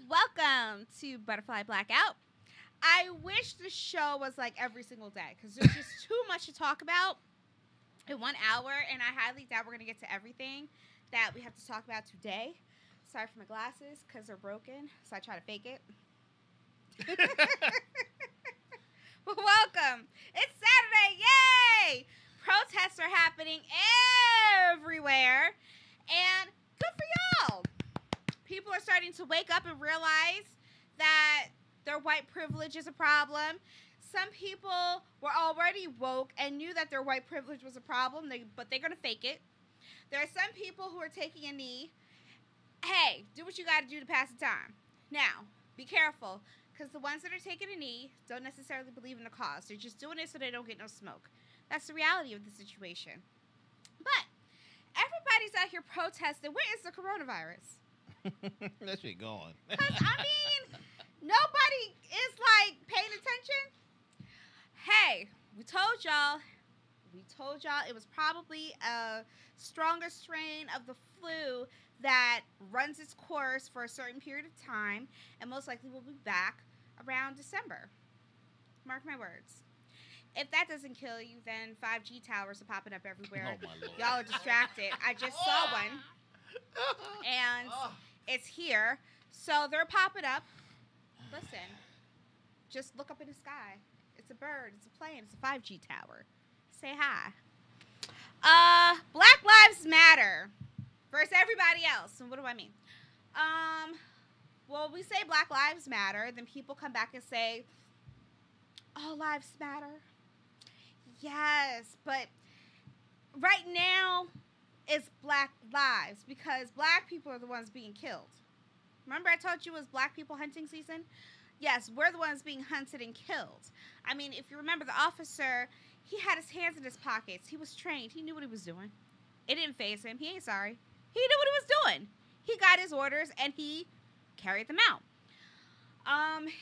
Welcome to Butterfly Blackout. I wish the show was like every single day because there's just too much to talk about in 1 hour, and I highly doubt we're going to get to everything that we have to talk about today. Sorry for my glasses because they're broken, so I try to fake it. But welcome. It's Saturday. Yay! Protests are happening everywhere, and good for y'all. People are starting to wake up and realize that their white privilege is a problem. Some people were already woke and knew that their white privilege was a problem, but they're going to fake it. There are some people who are taking a knee. Hey, do what you got to do to pass the time. Now, be careful, because the ones that are taking a knee don't necessarily believe in the cause. They're just doing it so they don't get no smoke. That's the reality of the situation. But everybody's out here protesting. Where is the coronavirus? That shit going. Because, I mean, nobody is, like, paying attention. Hey, we told y'all it was probably a stronger strain of the flu that runs its course for a certain period of time and most likely will be back around December. Mark my words. If that doesn't kill you, then 5G towers are popping up everywhere. Oh, my Lord. Y'all are distracted. I just saw one, and it's here. So they're popping up. Listen, just look up in the sky. It's a bird. It's a plane. It's a 5G tower. Say hi. Black Lives Matter versus everybody else. And what do I mean? Well, we say Black Lives Matter, then people come back and say, all lives matter. Yes, but right now it's Black lives because Black people are the ones being killed. Remember I told you it was Black people hunting season? Yes, we're the ones being hunted and killed. I mean, if you remember the officer, he had his hands in his pockets. He was trained. He knew what he was doing. It didn't faze him. He ain't sorry. He knew what he was doing. He got his orders and he carried them out.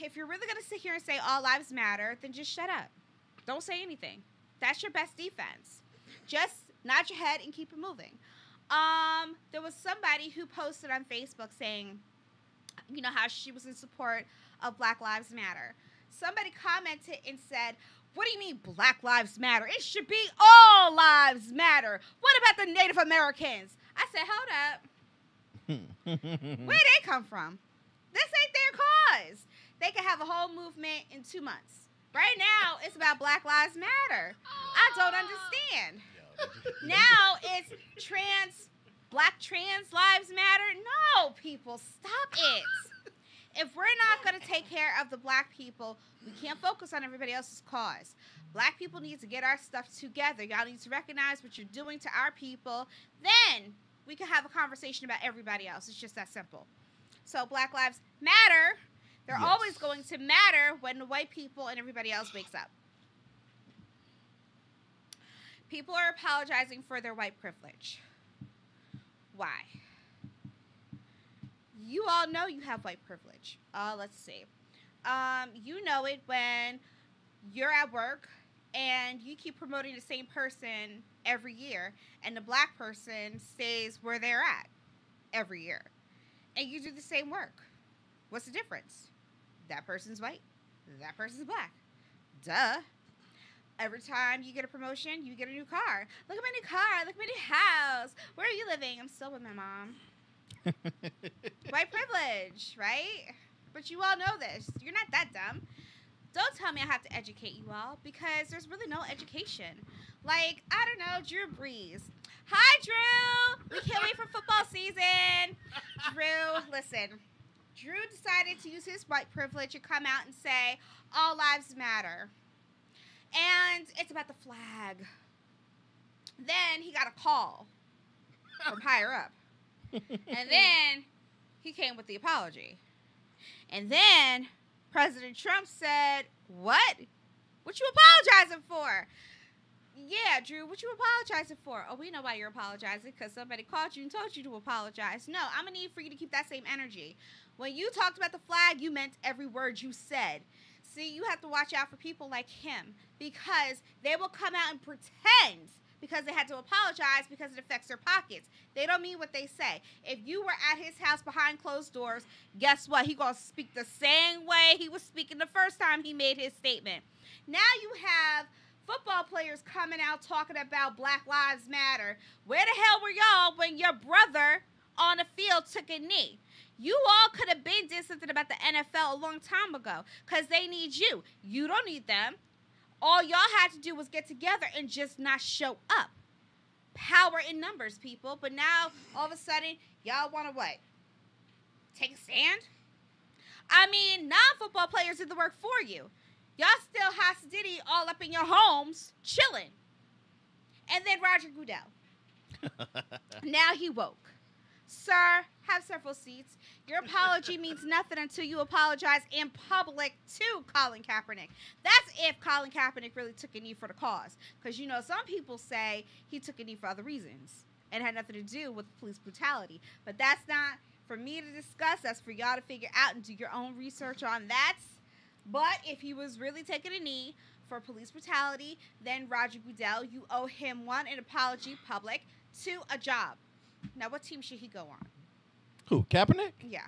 If you're really going to sit here and say all lives matter, then just shut up. Don't say anything. That's your best defense. Just nod your head and keep it moving. There was somebody who posted on Facebook saying, you know, how she was in support of Black Lives Matter. Somebody commented and said, what do you mean Black Lives Matter? It should be all lives matter. What about the Native Americans? I said, hold up. Where they come from? This ain't their cause. They can have a whole movement in 2 months. Right now, it's about Black Lives Matter. I don't understand. Now it's Black trans lives matter. No, people, stop it. If we're not going to take care of the Black people, we can't focus on everybody else's cause. Black people need to get our stuff together. Y'all need to recognize what you're doing to our people. Then we can have a conversation about everybody else. It's just that simple. So Black lives matter. They're always going to matter when the white people and everybody else wakes up. People are apologizing for their white privilege. Why? You all know you have white privilege. Let's see. You know it when you're at work and you keep promoting the same person every year and the Black person stays where they're at every year. And you do the same work. What's the difference? That person's white. That person's Black. Duh. Every time you get a promotion, you get a new car. Look at my new car. Look at my new house. Where are you living? I'm still with my mom. White privilege, right? But you all know this. You're not that dumb. Don't tell me I have to educate you all because there's really no education. Like, I don't know, Drew Brees. Hi, Drew. We can't wait for football season. Drew, listen. Drew decided to use his white privilege and come out and say, all lives matter. And it's about the flag. Then he got a call from higher up. And then he came with the apology. And then President Trump said, what? What you apologizing for? Yeah, Drew, what you apologizing for? Oh, we know why you're apologizing, because somebody called you and told you to apologize. No, I'm going to need for you to keep that same energy. When you talked about the flag, you meant every word you said. See, you have to watch out for people like him because they will come out and pretend because they had to apologize because it affects their pockets. They don't mean what they say. If you were at his house behind closed doors, guess what? He going to speak the same way he was speaking the first time he made his statement. Now you have football players coming out talking about Black Lives Matter. Where the hell were y'all when your brother on the field took a knee? You all could have been did something about the NFL a long time ago because they need you. You don't need them. All y'all had to do was get together and just not show up. Power in numbers, people. But now, all of a sudden, y'all want to what? Take a stand? I mean, non-football players did the work for you. Y'all still Haas Diddy all up in your homes, chilling. And then Roger Goodell. Now he woke. Sir, have several seats. Your apology means nothing until you apologize in public to Colin Kaepernick. That's if Colin Kaepernick really took a knee for the cause. Because, you know, some people say he took a knee for other reasons and had nothing to do with police brutality. But that's not for me to discuss. That's for y'all to figure out and do your own research on that. But if he was really taking a knee for police brutality, then Roger Goodell, you owe him, one, an apology, public, two, a job. Now, what team should he go on? Who, Kaepernick? Yeah.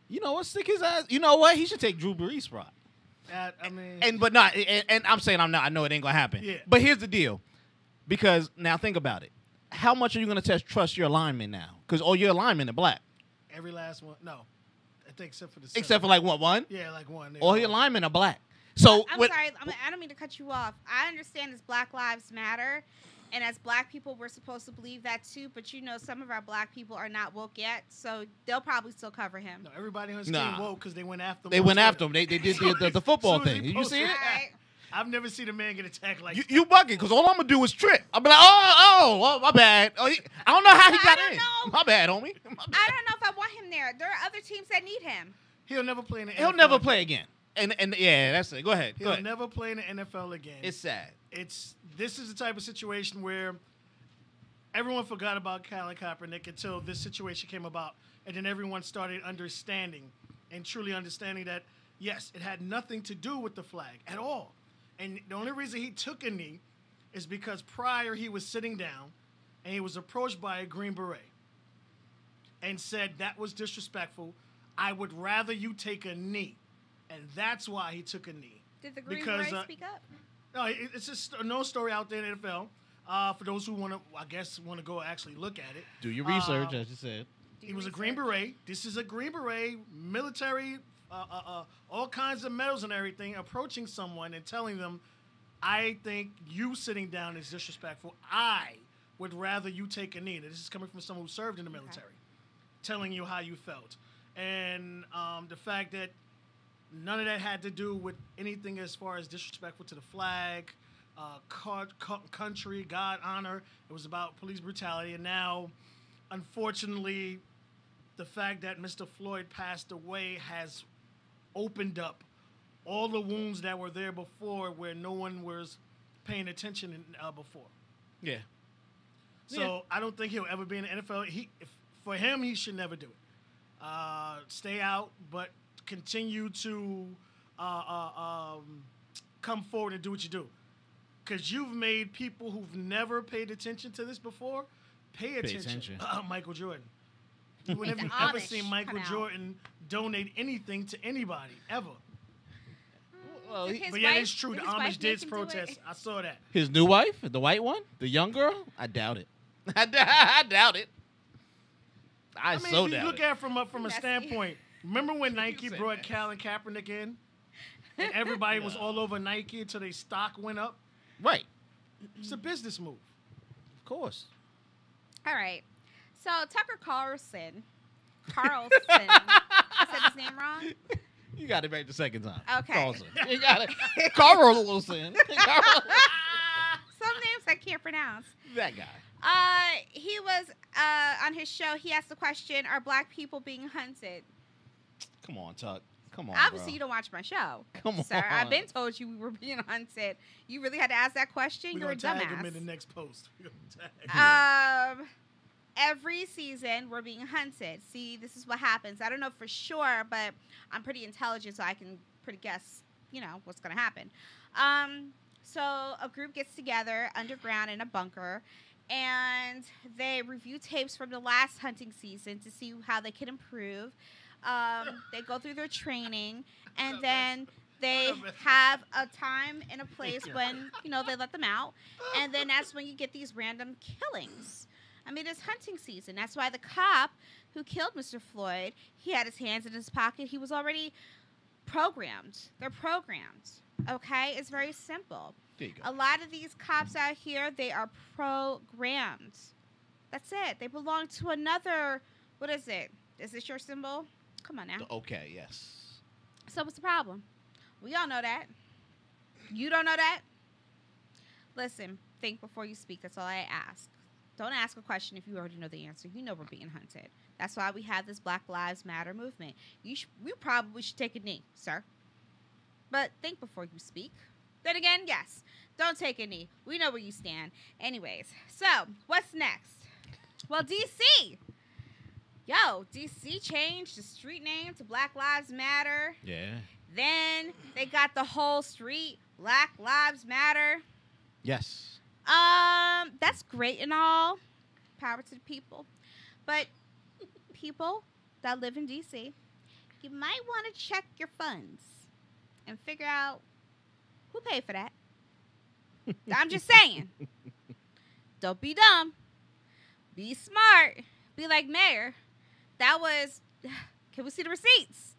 You know what? Stick his ass. You know what? He should take Drew Brees' spot. I mean, And I'm saying I'm not. I know it ain't gonna happen. Yeah. But here's the deal, because now think about it. How much are you gonna trust your linemen now? Because all your linemen are black. every last one. No, I think except for the. Except for like what, one? Yeah, like one. All your linemen are black. So I'm sorry. I don't mean to cut you off. I understand it's Black Lives Matter. And as black people, we're supposed to believe that too. But you know, some of our black people are not woke yet, so they'll probably still cover him. No, everybody on his team woke because they went after him. They went after him. They did the football thing. Did you see it? Right. I've never seen a man get attacked like You bugging, because all I'm going to do is trip. I'll be like, oh, my bad. I don't know how he got in. know. My bad, homie. I don't know if I want him there. There are other teams that need him. He'll never play in the NFL. He'll never play again. And yeah, that's it. Go ahead. He'll never play in the NFL again. It's sad. This is the type of situation where everyone forgot about Colin Kaepernick until this situation came about, and then everyone started understanding and truly understanding that, yes, it had nothing to do with the flag at all. And the only reason he took a knee is because prior he was sitting down and he was approached by a Green Beret and said that was disrespectful. I would rather you take a knee. And that's why he took a knee. Did the Green Beret speak up? No, it's just a known story out there in the NFL. For those who want to go actually look at it. Do your research, as you said. He was a Green Beret. This is a Green Beret, military, all kinds of medals and everything, approaching someone and telling them, I think you sitting down is disrespectful. I would rather you take a knee. And this is coming from someone who served in the military, telling you how you felt. And the fact that none of that had to do with anything as far as disrespectful to the flag, country, God, honor. It was about police brutality. And now, unfortunately, the fact that Mr. Floyd passed away has opened up all the wounds that were there before where no one was paying attention before. Yeah. So I don't think he'll ever be in the NFL. For him, he should never do it. Stay out, but continue to come forward and do what you do. Because you've made people who've never paid attention to this before pay attention. Michael Jordan. When have you ever seen Michael Jordan donate anything to anybody, ever? Well, but yeah, it's true. The Amish did protest. I saw that. His new wife, the white one, the young girl, I doubt it. I doubt it. I mean, so if you doubt look it. at it from a standpoint, remember when Nike brought Colin Kaepernick in? And everybody was all over Nike until their stock went up? Right. It's a business move. Of course. All right. So Tucker Carlson. I said his name wrong? You got it right the second time. Okay. Carlson. You got it. Carlson. Some names I can't pronounce. That guy. He was on his show. He asked the question, are black people being hunted? Come on, Tuck. Come on, Obviously, bro. you don't watch my show. Come on. Sir, I've been told you we were being hunted. You really had to ask that question? You're a dumbass. Tag him in the next post. Tag him. Every season, we're being hunted. See, this is what happens. I don't know for sure, but I'm pretty intelligent, so I can pretty guess what's going to happen. So a group gets together underground in a bunker, and they review tapes from the last hunting season to see how they can improve. They go through their training, and then they have a time and a place when, they let them out. And then that's when you get these random killings. I mean, it's hunting season. That's why the cop who killed Mr. Floyd, he had his hands in his pocket. He was already programmed. They're programmed. Okay? It's very simple. There you go. A lot of these cops out here, they are programmed. That's it. They belong to another, what is it? Is this your symbol? Come on now. Okay, yes. So what's the problem? We all know that. You don't know that? Listen, think before you speak. That's all I ask. Don't ask a question if you already know the answer. You know we're being hunted. That's why we have this Black Lives Matter movement. We probably should take a knee, sir. But think before you speak. Then again, yes, don't take a knee. We know where you stand. Anyways, so what's next? Well, D.C. Yo, D.C. changed the street name to Black Lives Matter. Yeah. Then they got the whole street Black Lives Matter. Yes. That's great and all. Power to the people. But people that live in D.C., you might want to check your funds and figure out who paid for that. I'm just saying. Don't be dumb. Be smart. Be like, Mayor, that was, can we see the receipts?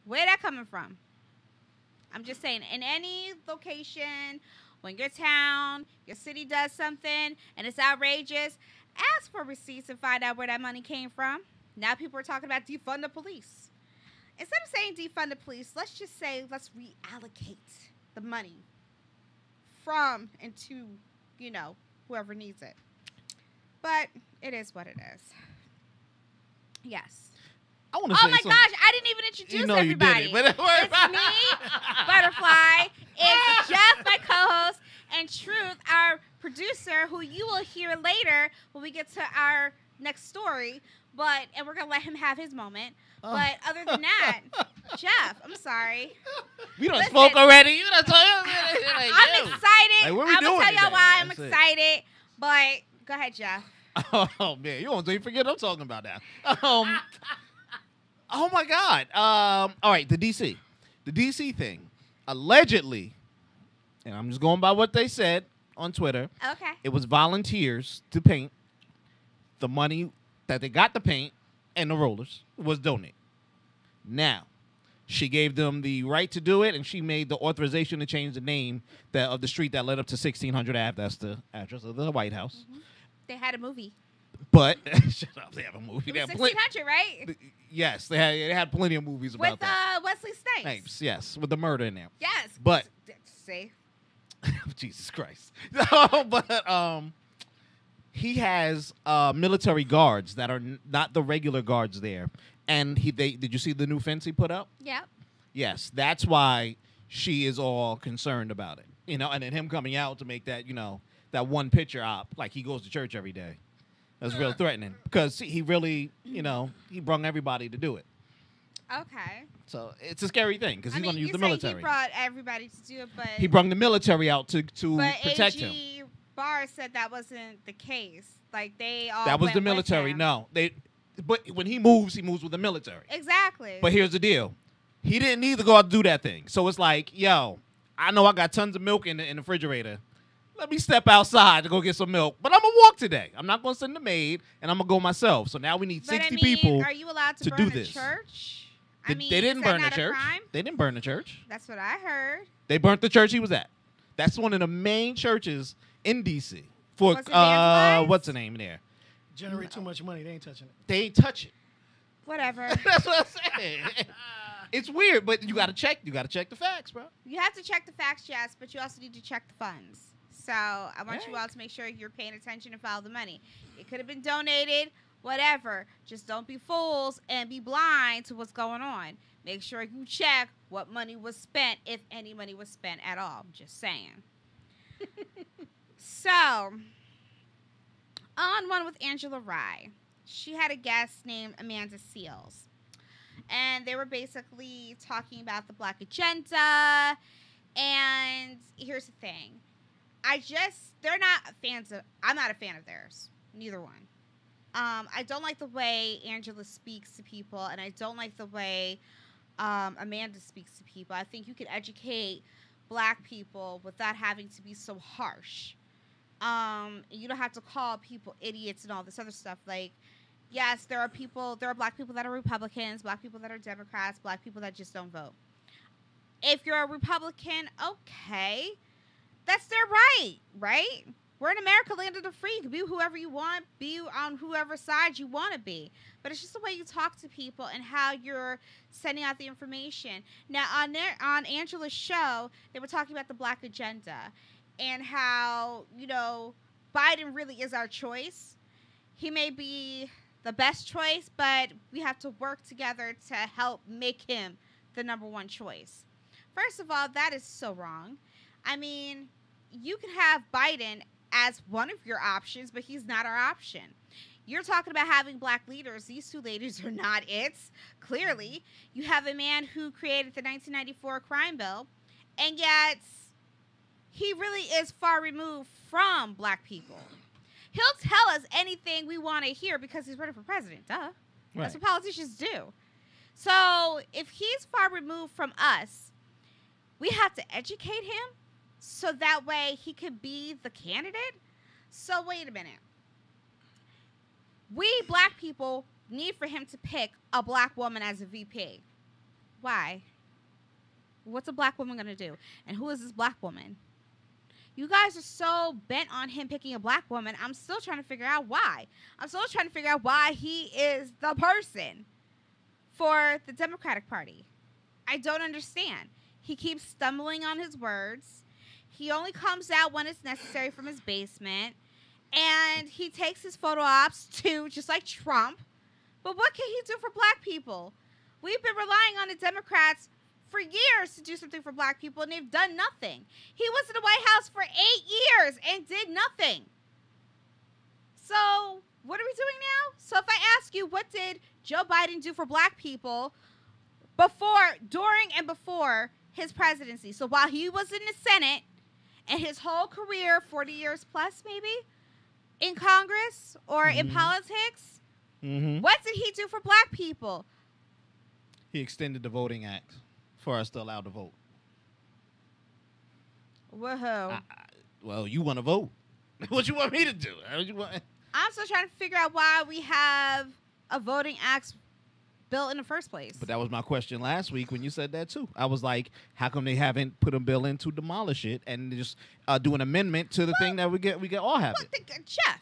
Where that coming from? I'm just saying, in any location, when your town, your city does something and it's outrageous, ask for receipts and find out where that money came from. Now people are talking about defund the police. Instead of saying defund the police, let's just say let's reallocate the money from and to, whoever needs it. But it is what it is. Yes. I want to Oh say my something. gosh, I didn't even introduce everybody. You did it. But It's me, Butterfly. It's Jeff, my co-host, and Truth, our producer, who you will hear later when we get to our next story. And we're going to let him have his moment. Oh. But other than that, Jeff, I'm sorry. We done Listen, spoke already. You done told I'm excited. Like, what we I'm going doing to tell y'all today? why I'm That's it. excited. But go ahead, Jeff. Oh, man. You won't forget what I'm talking about now. Oh, my God. All right, the D.C. The D.C. thing. Allegedly, and I'm just going by what they said on Twitter, Okay. it was volunteers to paint. The money that they got to paint and the rollers was donated. Now, she gave them the right to do it, and she made the authorization to change the name of the street that led up to 1600 Ave. That's the address of the White House. Mm-hmm. They had a movie. But shut up, they have a movie. It They was have 1600, right? Yes, they had plenty of movies about With that. Wesley Snipes. Snipes, yes, with the murder in there. Yes. But See? Jesus Christ. But he has military guards that are not the regular guards there. And did you see the new fence he put up? Yep. Yes, that's why she is all concerned about it. And then him coming out to make that, that one picture op, like he goes to church every day. That's real threatening because he really, he brung everybody to do it. Okay. So it's a scary thing because he's going to use the military. He brought everybody to do it, but He brung the military out to protect him. AG Barr said that wasn't the case. Like they all That was went the with military. him. No, but when he moves with the military. Exactly. But here's the deal: he didn't need to go out and do that thing. So it's like, yo, I know I got tons of milk in the refrigerator. Let me step outside to go get some milk. But I'm gonna walk today. I'm not gonna send the maid, and I'm gonna go myself. So now we need 60 people. Are you allowed to to burn do a this. church? They didn't is that burn the not a church. crime? They didn't burn the church. That's what I heard. They burnt the church he was at. That's one of the main churches in D.C. For Was it vandalized? what's the name there? Generate too much money. They ain't touching it. They ain't touch it. Whatever. That's what I'm saying. It's weird, but you gotta check. You gotta check the facts, bro. You have to check the facts, Jess, but you also need to check the funds. So I want you all to make sure you're paying attention and follow the money. It could have been donated, whatever. Just don't be fools and be blind to what's going on. Make sure you check what money was spent, if any money was spent at all. I'm just saying. So, on one with Angela Rye, she had a guest named Amanda Seales. and they were basically talking about the Black agenda. And here's the thing. They're not fans of, I'm not a fan of theirs. Neither one. I don't like the way Angela speaks to people, and I don't like the way Amanda speaks to people. I think you can educate Black people without having to be so harsh. You don't have to call people idiots and all this other stuff. Like, yes, there are Black people that are Republicans, Black people that are Democrats, Black people that just don't vote. If you're a Republican, okay, that's their right, right? We're in America, land of the free. You can be whoever you want, be on whoever side you want to be. But it's just the way you talk to people and how you're sending out the information. Now, on Angela's show, they were talking about the Black agenda and how, Biden really is our choice. He may be the best choice, but we have to work together to help make him the number one choice. First of all, that is so wrong. I mean, you can have Biden as one of your options, but he's not our option. You're talking about having Black leaders. These two ladies are not it, clearly. You have a man who created the 1994 crime bill, and yet he really is far removed from Black people. He'll tell us anything we want to hear because he's running for president. Duh. Right. That's what politicians do. So if he's far removed from us, we have to educate him so that way he could be the candidate. So wait a minute. We Black people need for him to pick a Black woman as a VP. Why? What's a Black woman going to do? And who is this Black woman? You guys are so bent on him picking a Black woman. I'm still trying to figure out why. I'm still trying to figure out why he is the person for the Democratic Party. I don't understand. He keeps stumbling on his words. He only comes out when it's necessary from his basement. And he takes his photo ops too, just like Trump. But what can he do for Black people? We've been relying on the Democrats for years to do something for Black people, and they've done nothing. He was in the White House for 8 years and did nothing. So what are we doing now? So if I ask you, what did Joe Biden do for Black people before, during, and before his presidency? So while he was in the Senate and his whole career, 40 years plus maybe, in Congress or in politics, what did he do for Black people? He extended the Voting Act for us to allow to vote. Whoa. Well, you want to vote. What you want me to do? I'm still trying to figure out why we have a Voting Act bill in the first place. But that was my question last week when you said that too. I was like, how come they haven't put a bill in to demolish it and just do an amendment to the thing that we get all have it? Jeff,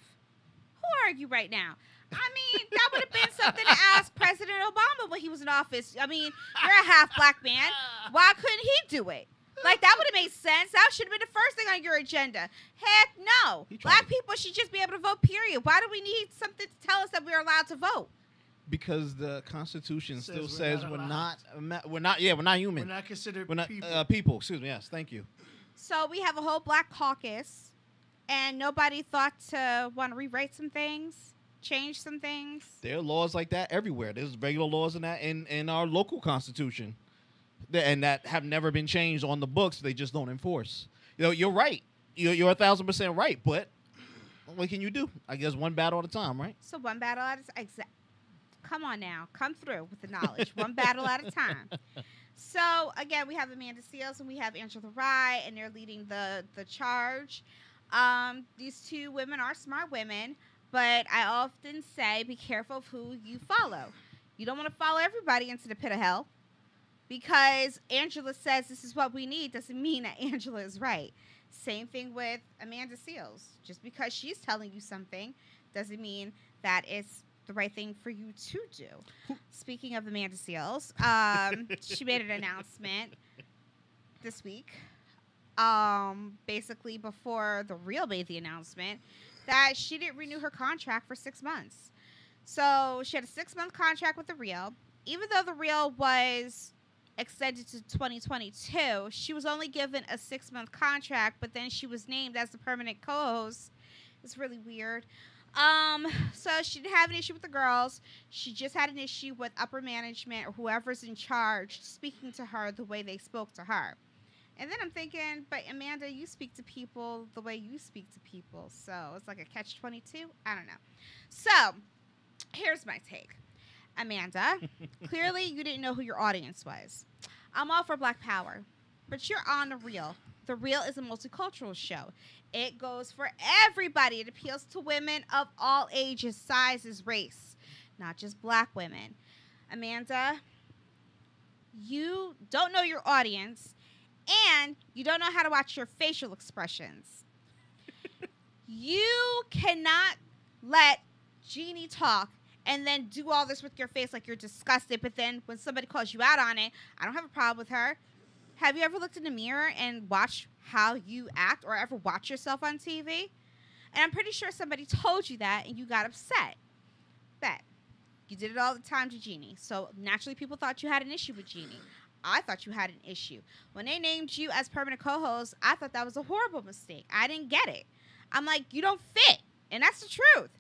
who are you right now? I mean, that would have been something to ask President Obama when he was in office. I mean, you're a half Black man. Why couldn't he do it? Like, that would have made sense. That should have been the first thing on your agenda. Heck no. Black people should just be able to vote, period. Why do we need something to tell us that we're allowed to vote? Because the Constitution still says we're not human. We're not considered people. People. Excuse me. Yes, thank you. So we have a whole Black caucus, and nobody thought to want to rewrite some things, change some things. There are laws like that everywhere. There's regular laws in that in our local Constitution, and that have never been changed on the books. They just don't enforce. You're right. You're 1,000% right. But what can you do? I guess one battle at a time, right? So one battle at a time. Come on now. Come through with the knowledge. One battle at a time. So, again, we have Amanda Seales and we have Angela Rye, and they're leading the charge. These two women are smart women, but I often say be careful of who you follow. You don't want to follow everybody into the pit of hell. Because Angela says this is what we need doesn't mean that Angela is right. Same thing with Amanda Seales. Just because she's telling you something doesn't mean that it's the right thing for you to do. Speaking of Amanda Seales, she made an announcement this week, basically before The Real made the announcement, that she didn't renew her contract for 6 months. So she had a 6-month contract with The Real. Even though The Real was extended to 2022, she was only given a 6-month contract, but then she was named as the permanent co-host. It's really weird. So she didn't have an issue with the girls. She just had an issue with upper management or whoever's in charge speaking to her the way they spoke to her. And then I'm thinking, but Amanda, you speak to people the way you speak to people. So it's like a catch-22. I don't know. So here's my take. Amanda, clearly you didn't know who your audience was. I'm all for Black Power, but you're on The Real. The Real is a multicultural show. It goes for everybody. It appeals to women of all ages, sizes, race, not just Black women. Amanda, you don't know your audience, and you don't know how to watch your facial expressions. You cannot let Jeannie talk and then do all this with your face like you're disgusted, but then when somebody calls you out on it, I don't have a problem with her. Have you ever looked in the mirror and watched how you act or ever watch yourself on TV? And I'm pretty sure somebody told you that and you got upset. That you did it all the time to Jeannie. So naturally people thought you had an issue with Jeannie. I thought you had an issue. When they named you as permanent co-host, I thought that was a horrible mistake. I didn't get it. I'm like, you don't fit. And that's the truth.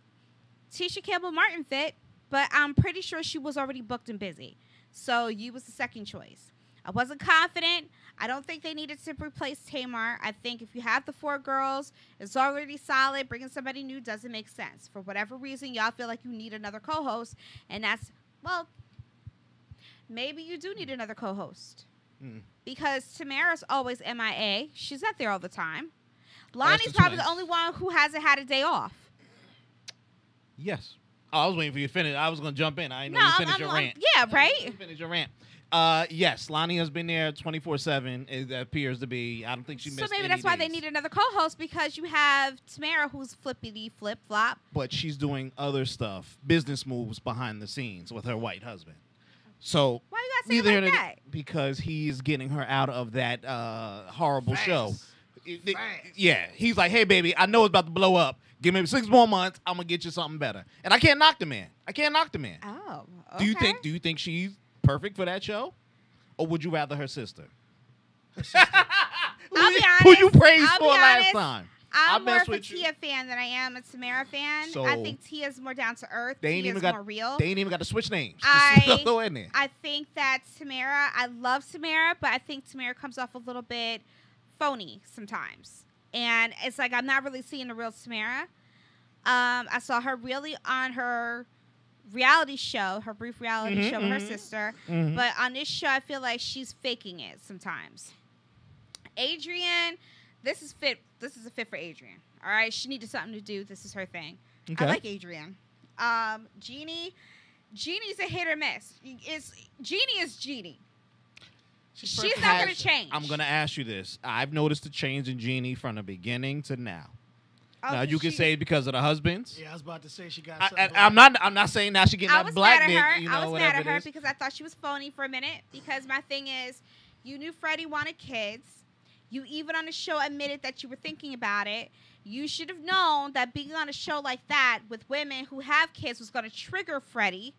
Tisha Campbell-Martin fit, but I'm pretty sure she was already booked and busy. So you was the second choice. I wasn't confident. I don't think they needed to replace Tamar. I think if you have the 4 girls, it's already solid. Bringing somebody new doesn't make sense. For whatever reason, y'all feel like you need another co-host. And that's, well, maybe you do need another co-host. Because Tamara's always MIA. She's not there all the time. Lonnie's probably the only one who hasn't had a day off. Yes. Oh, I was waiting for you to finish. I was going to jump in. I didn't know you finished your rant. Yeah, right? You finished your rant. Yes, Lonnie has been there 24/7. It appears to be. I don't think she missed any So maybe that's why they need another co-host, because you have Tamara who's flippity flip flop. But she's doing other stuff, business moves behind the scenes with her white husband. So why you gotta say it like that? Because he's getting her out of that horrible show. Fast. Yeah, he's like, hey baby, I know it's about to blow up. Give me 6 more months. I'm gonna get you something better. And I can't knock the man. Oh, okay. Do you think she's perfect for that show, or would you rather her sister? I'll be honest. Who you praised for last time? I'm more of a Tia fan than I am a Tamara fan. So I think Tia's more down to earth. Tia's more real. They ain't even got to switch names. Throw in there. I think that Tamara, I love Tamara, but I think Tamara comes off a little bit phony sometimes. And it's like I'm not really seeing the real Tamara. I saw her really on her reality show, her brief reality show with her sister. But on this show, I feel like she's faking it sometimes. Adrienne, this is a fit for Adrienne. All right, she needed something to do. This is her thing. Okay. I like Adrienne. Jeannie's a hit or miss. Jeannie is Jeannie. She's not going to change. I'm going to ask you this. I've noticed a change in Jeannie from the beginning to now. Now you can say because of the husbands. Yeah, I was about to say she got. I'm not saying now she getting that black dick. I was mad at her because I thought she was phony for a minute. Because my thing is, you knew Freddie wanted kids. You even on the show admitted that you were thinking about it. You should have known that being on a show like that with women who have kids was going to trigger Freddie,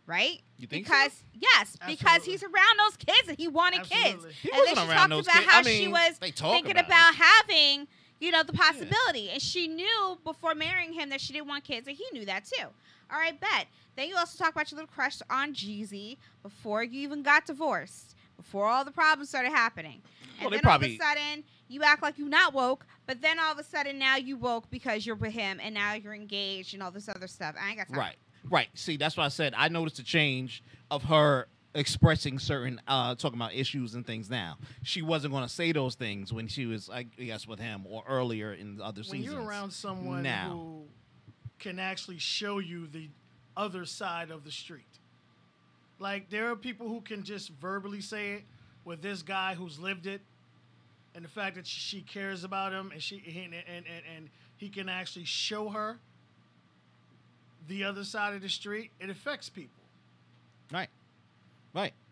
right? You think because so? Yes, because he's around those kids and he wanted kids. He and then wasn't she around talked those about kids. how I mean, she was thinking about having, the possibility. And she knew before marrying him that she didn't want kids, and he knew that too. All right, bet. Then you also talk about your little crush on Jeezy before you even got divorced, before all the problems started happening. And then all of a sudden, you act like you're not woke, but then all of a sudden now you woke because you're with him, and now you're engaged and all this other stuff. I ain't got time. Right. See, that's why I said I noticed a change of her expressing certain, talking about issues and things now. She wasn't going to say those things when she was, I guess, with him or earlier in the other seasons. When you're around someone who can actually show you the other side of the street. Like, there are people who can just verbally say it, with this guy who's lived it, and the fact that she cares about him, and he can actually show her the other side of the street, it affects people. Right.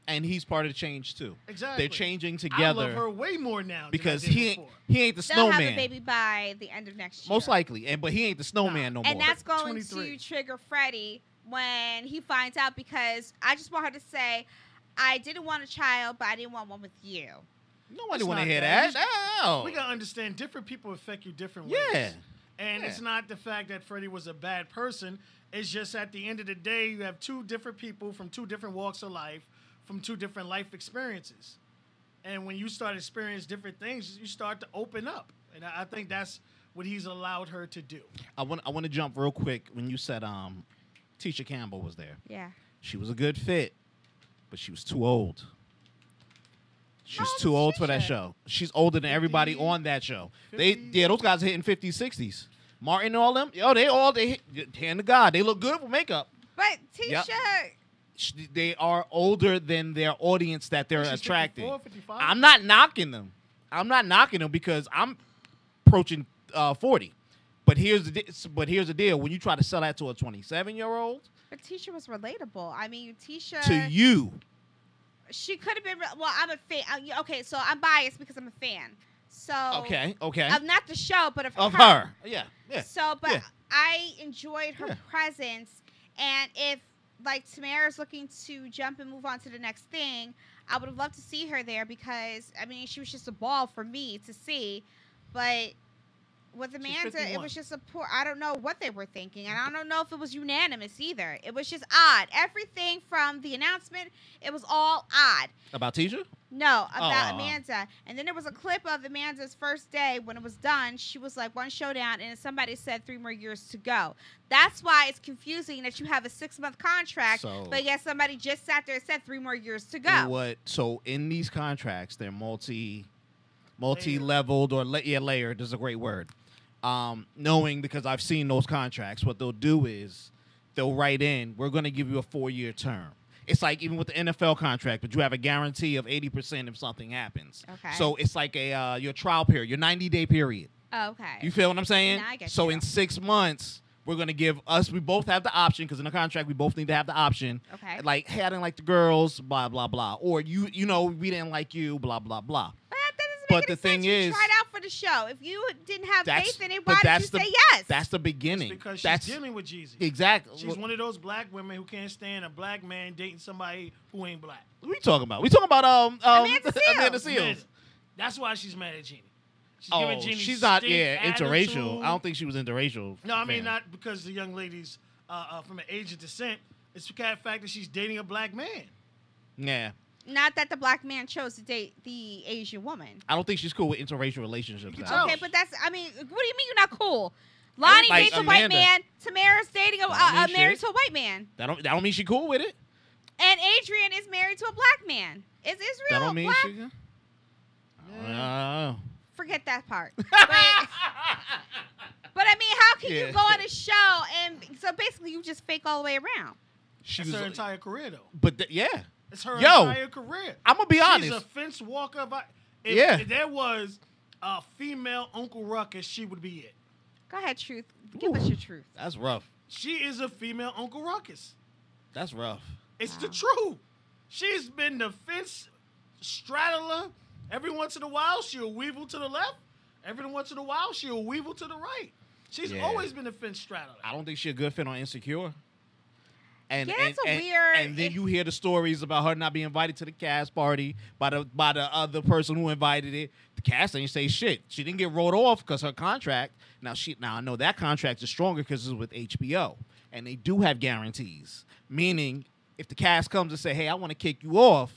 And he's part of the change too. Exactly. They're changing together. I love her way more now because he ain't the snowman. They'll have a baby by the end of next year. Most likely, but he ain't the snowman no more. And that's going to trigger Freddie when he finds out, because I just want her to say, I didn't want a child, but I didn't want one with you. Nobody want to hear that. No. We got to understand, different people affect you different ways. Yeah. And Yeah. it's not the fact that Freddie was a bad person. It's just at the end of the day, you have two different people from two different walks of life, from two different life experiences. And when you start experiencing different things, you start to open up. And I think that's what he's allowed her to do. I want to jump real quick when you said Tisha Campbell was there. Yeah. She was a good fit, but she was too old. She's How old too is old for that Tisha? show. She's older than everybody 50, on that show. 50. Those guys are hitting 50s, 60s. Martin and all them, they hand to God. They look good with makeup. But Tisha, Yep. They are older than their audience that they're She's attracting. 54, 55. I'm not knocking them. Because I'm approaching 40. But here's the deal. When you try to sell that to a 27-year-old, but Tisha was relatable. I mean, Tisha. to you, She could have been. Well, I'm a fan. Okay, so I'm biased because I'm a fan. So. okay, Of not the show, but of her, yeah. So, but yeah. I enjoyed her Yeah. presence, and if like Tamara's looking to jump and move on to the next thing, I would have loved to see her there because I mean she was just a ball for me to see, but with Amanda, it 51. was just a poor. I don't know what they were thinking, and I don't know if it was unanimous either. It was just odd. Everything from the announcement, it was all odd. About Tisha? No, about Oh. Amanda. And then there was a clip of Amanda's first day when it was done. She was like, one showdown, and somebody said 3 more years to go. That's why it's confusing that you have a 6-month contract, So- but yet somebody just sat there and said 3 more years to go. So in these contracts, they're multi-leveled or layered is a great word. Knowing because I've seen those contracts, what they'll do is they'll write in, we're going to give you a 4-year term. It's like even with the NFL contract, but you have a guarantee of 80% if something happens. Okay. So it's like your trial period, your 90-day period. Oh, okay. You feel what I'm saying? Now I get So you. in 6 months, we're going to give us, we both have the option, because in the contract, we both need to have the option. Okay. Like, hey, I didn't like the girls, blah, blah, blah. Or, we didn't like you, blah, blah, blah. But that doesn't But make any the thing sense. You is- tried out for the show. If you didn't have That's- faith in it, but why did that's you the- say yes? That's the beginning. It's because she's That's dealing with Jeezy. exactly. She's one of those black women who can't stand a black man dating somebody who ain't black. What are we talking about? We talking about Amanda Seales. Amanda Seales. Man, that's why she's mad at Jeannie. She's Oh, giving Jeannie she's not. stink Yeah, interracial. attitude. I don't think she was interracial. No, I mean fan. not because the young lady's from an Asian descent. It's the fact that she's dating a black man. Yeah, Not that the black man chose to date the Asian woman. I don't think she's cool with interracial relationships. You can now. tell. Okay, but that's, I mean, what do you mean you're not cool? Lonnie Like dates a white Amanda. man. Tamara's dating Don't mean married shit. to a white man. That don't mean she cool with it. And Adrian is married to a black man. Is That Israel don't mean black? she. Forget that part. But I mean, how can Yeah. you go on a show and so basically you just fake all the way around? She It's was. her entire career, though. But yeah, It's her Yo, entire career. I'm gonna be She's honest. a fence walker. Yeah. If there was a female Uncle Ruckus, she would be it. Go ahead, truth. Give us your truth. That's rough. She is a female Uncle Ruckus. That's rough. It's the Wow. truth. She's been the fence straddler. Every once in a while, she'll weevil to the left. Every once in a while, she'll weevil to the right. She's Yeah. always been a fence straddler. I don't think she's a good fit on Insecure. And, Yeah, and, that's a and, weird- and then you hear the stories about her not being invited to the cast party by the other person who invited it. The cast ain't say shit. She didn't get rolled off because her contract. Now I know that contract is stronger because it's with HBO, and they do have guarantees. Meaning, if the cast comes and say, "Hey, I want to kick you off,"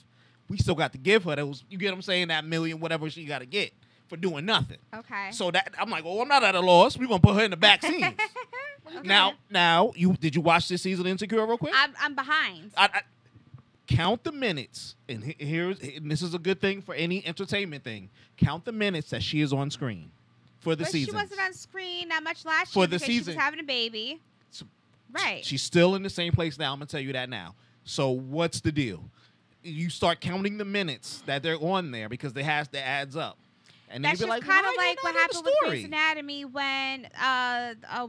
we still got to give her those. You get what I'm saying? That million, whatever she got to get for doing nothing. Okay. So that I'm like, oh, I'm not at a loss. We're gonna put her in the back scenes. Okay. Now, did you watch this season of Insecure real quick? I'm behind. I count the minutes, and and this is a good thing for any entertainment thing. Count the minutes that she is on screen for the But season. she wasn't on screen that much last For year the because she season. was having a baby. So- Right. She's still in the same place now. I'm gonna tell you that now. So what's the deal? You start counting the minutes that they're on there because that adds up. And then That's you just be like, kind why of are you like not what in the happened with story? Grey's Anatomy when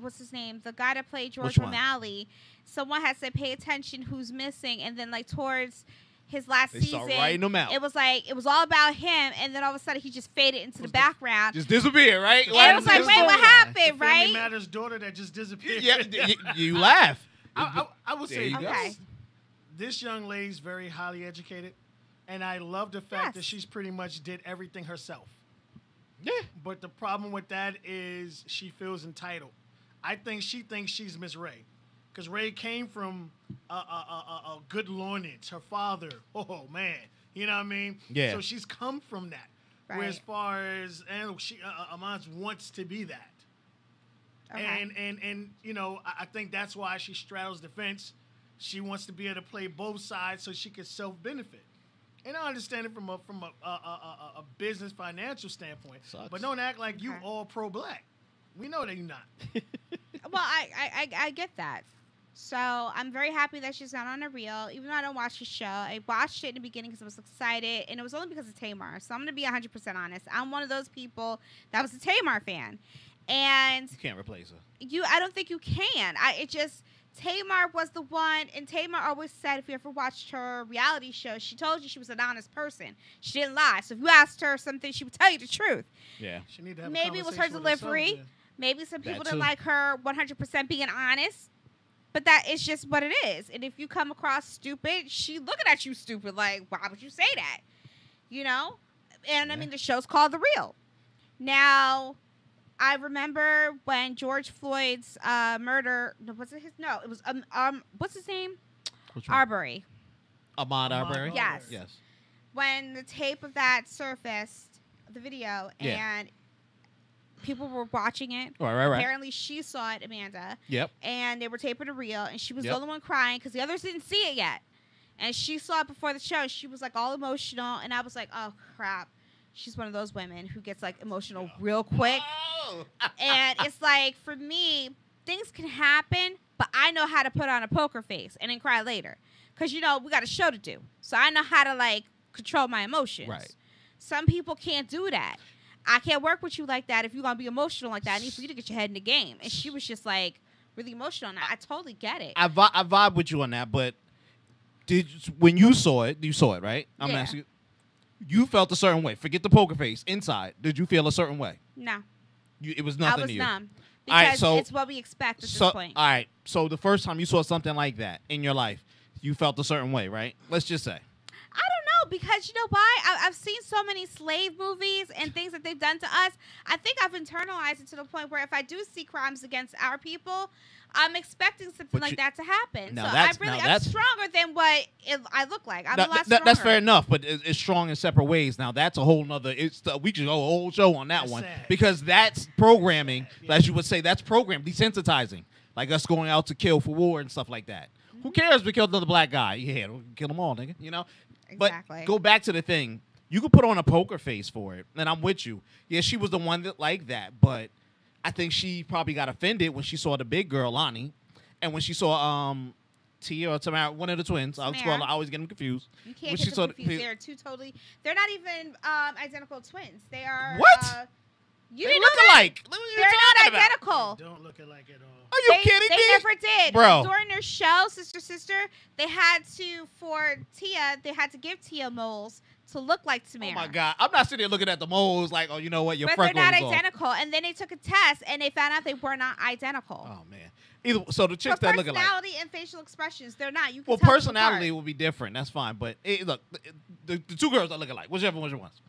what's his name, the guy that played George Which one? O'Malley. Someone had said pay attention who's missing, and then like towards his last They season, start writing them out. it was all about him, and then all of a sudden he just faded into the background. Just disappear, right? And And it was like, Just wait, what storyline. The happened, The Family right? Matters daughter that just disappeared. Yeah, you laugh. I would There say you this. go. Okay. This young lady's very highly educated, and I love the fact Yes. that she's pretty much did everything herself. Yeah. But the problem with that is she feels entitled. I think she thinks she's Miss Ray, because Ray came from a good lineage. Her father, oh man, you know what I mean? Yeah. So she's come from that. Right. Whereas far as and she Amaz wants to be that. Okay. And you know, I think that's why she straddles the fence. She wants to be able to play both sides so she can self benefit. And I understand it from a business financial standpoint. Sucks. But don't act like you Okay. all pro black. We know that you're not. Well, I get that. So I'm very happy that she's not on a reel, even though I don't watch the show. I watched it in the beginning because I was excited, and it was only because of Tamar. So I'm going to be 100% honest. I'm one of those people that was a Tamar fan. And You can't replace her. I don't think you can. Tamar was the one, and Tamar always said, if you ever watched her reality show, she told you she was an honest person. She didn't lie. So if you asked her something, she would tell you the truth. Yeah. She need to have a Maybe it was her conversation with herself delivery. then. Maybe some That people too. didn't like her 100% being honest, but that is just what it is. And if you come across stupid, she looking at you stupid. Like, why would you say that? You know? And I Yeah. mean, the show's called The Real. Now, I remember when George Floyd's murder. No, was it his? No, it was what's his name? Which one? Arbery. Ahmaud Ahmaud Arbery? Yes. Yes. When the tape of that surfaced, the video, Yeah. and people were watching it. Right. Apparently, she saw it, Amanda. Yep. And they were taping a reel, and she was Yep. the only one crying because the others didn't see it yet. And she saw it before the show. She was like all emotional, and I was like, oh crap. She's one of those women who gets like emotional real quick. Oh. And it's like, for me, things can happen, but I know how to put on a poker face and then cry later. Because, you know, we got a show to do. So I know how to like control my emotions. Right. Some people can't do that. I can't work with you like that if you're going to be emotional like that. I need for you to get your head in the game. And she was just like really emotional. And I totally get it. I vibe with you on that, but when you saw it, right? I'm Yeah. asking you felt a certain way. Forget the poker face. Inside, did you feel a certain way? No. It was nothing I was to you. numb. All right, Because so- it's what we expect at So, this point. all right. So the first time you saw something like that in your life, you felt a certain way, right? Let's just say. I don't know, because you know why? I've seen so many slave movies and things that they've done to us. I think I've internalized it to the point where if I do see crimes against our people, I'm expecting something But like you- that to happen. Now So that's- I'm now that's- stronger than what I look like. I'm a lot That's stronger. fair enough, but it's strong in separate ways. Now that's a whole nother. We could go a whole show on that That's one sad. because that's programming, Sad, yeah. as you would say. That's program desensitizing, like us going out to kill for war and stuff like that. Who cares if we killed another black guy? Yeah, we'll kill them all, nigga. You know. Exactly. But go back to the thing. You could put on a poker face for it, and I'm with you. Yeah, she was the one that liked that, but I think she probably got offended when she saw the big girl, Lonnie, and when she saw Tia or Tamara, one of the twins. I always get them confused. You when can't she get saw them the- confused. They're two totally. They're not even identical twins. They are. What? You They didn't look know that? alike. What are you They're not talking about? identical. Don't look alike at all. Are you They kidding me? never did, Bro. During their show, Sister, they had to give Tia moles to look like Tamara. Oh my God! I'm not sitting there looking at the moles like, oh, you know what, your But they're freckles not is off. identical. And then they took a test and they found out they were not identical. Oh man. So the chicks For that look alike. personality and facial expressions, they're not. You can Well, tell them personality apart. will be different. That's fine. But look, the two girls that look alike, whichever one she wants.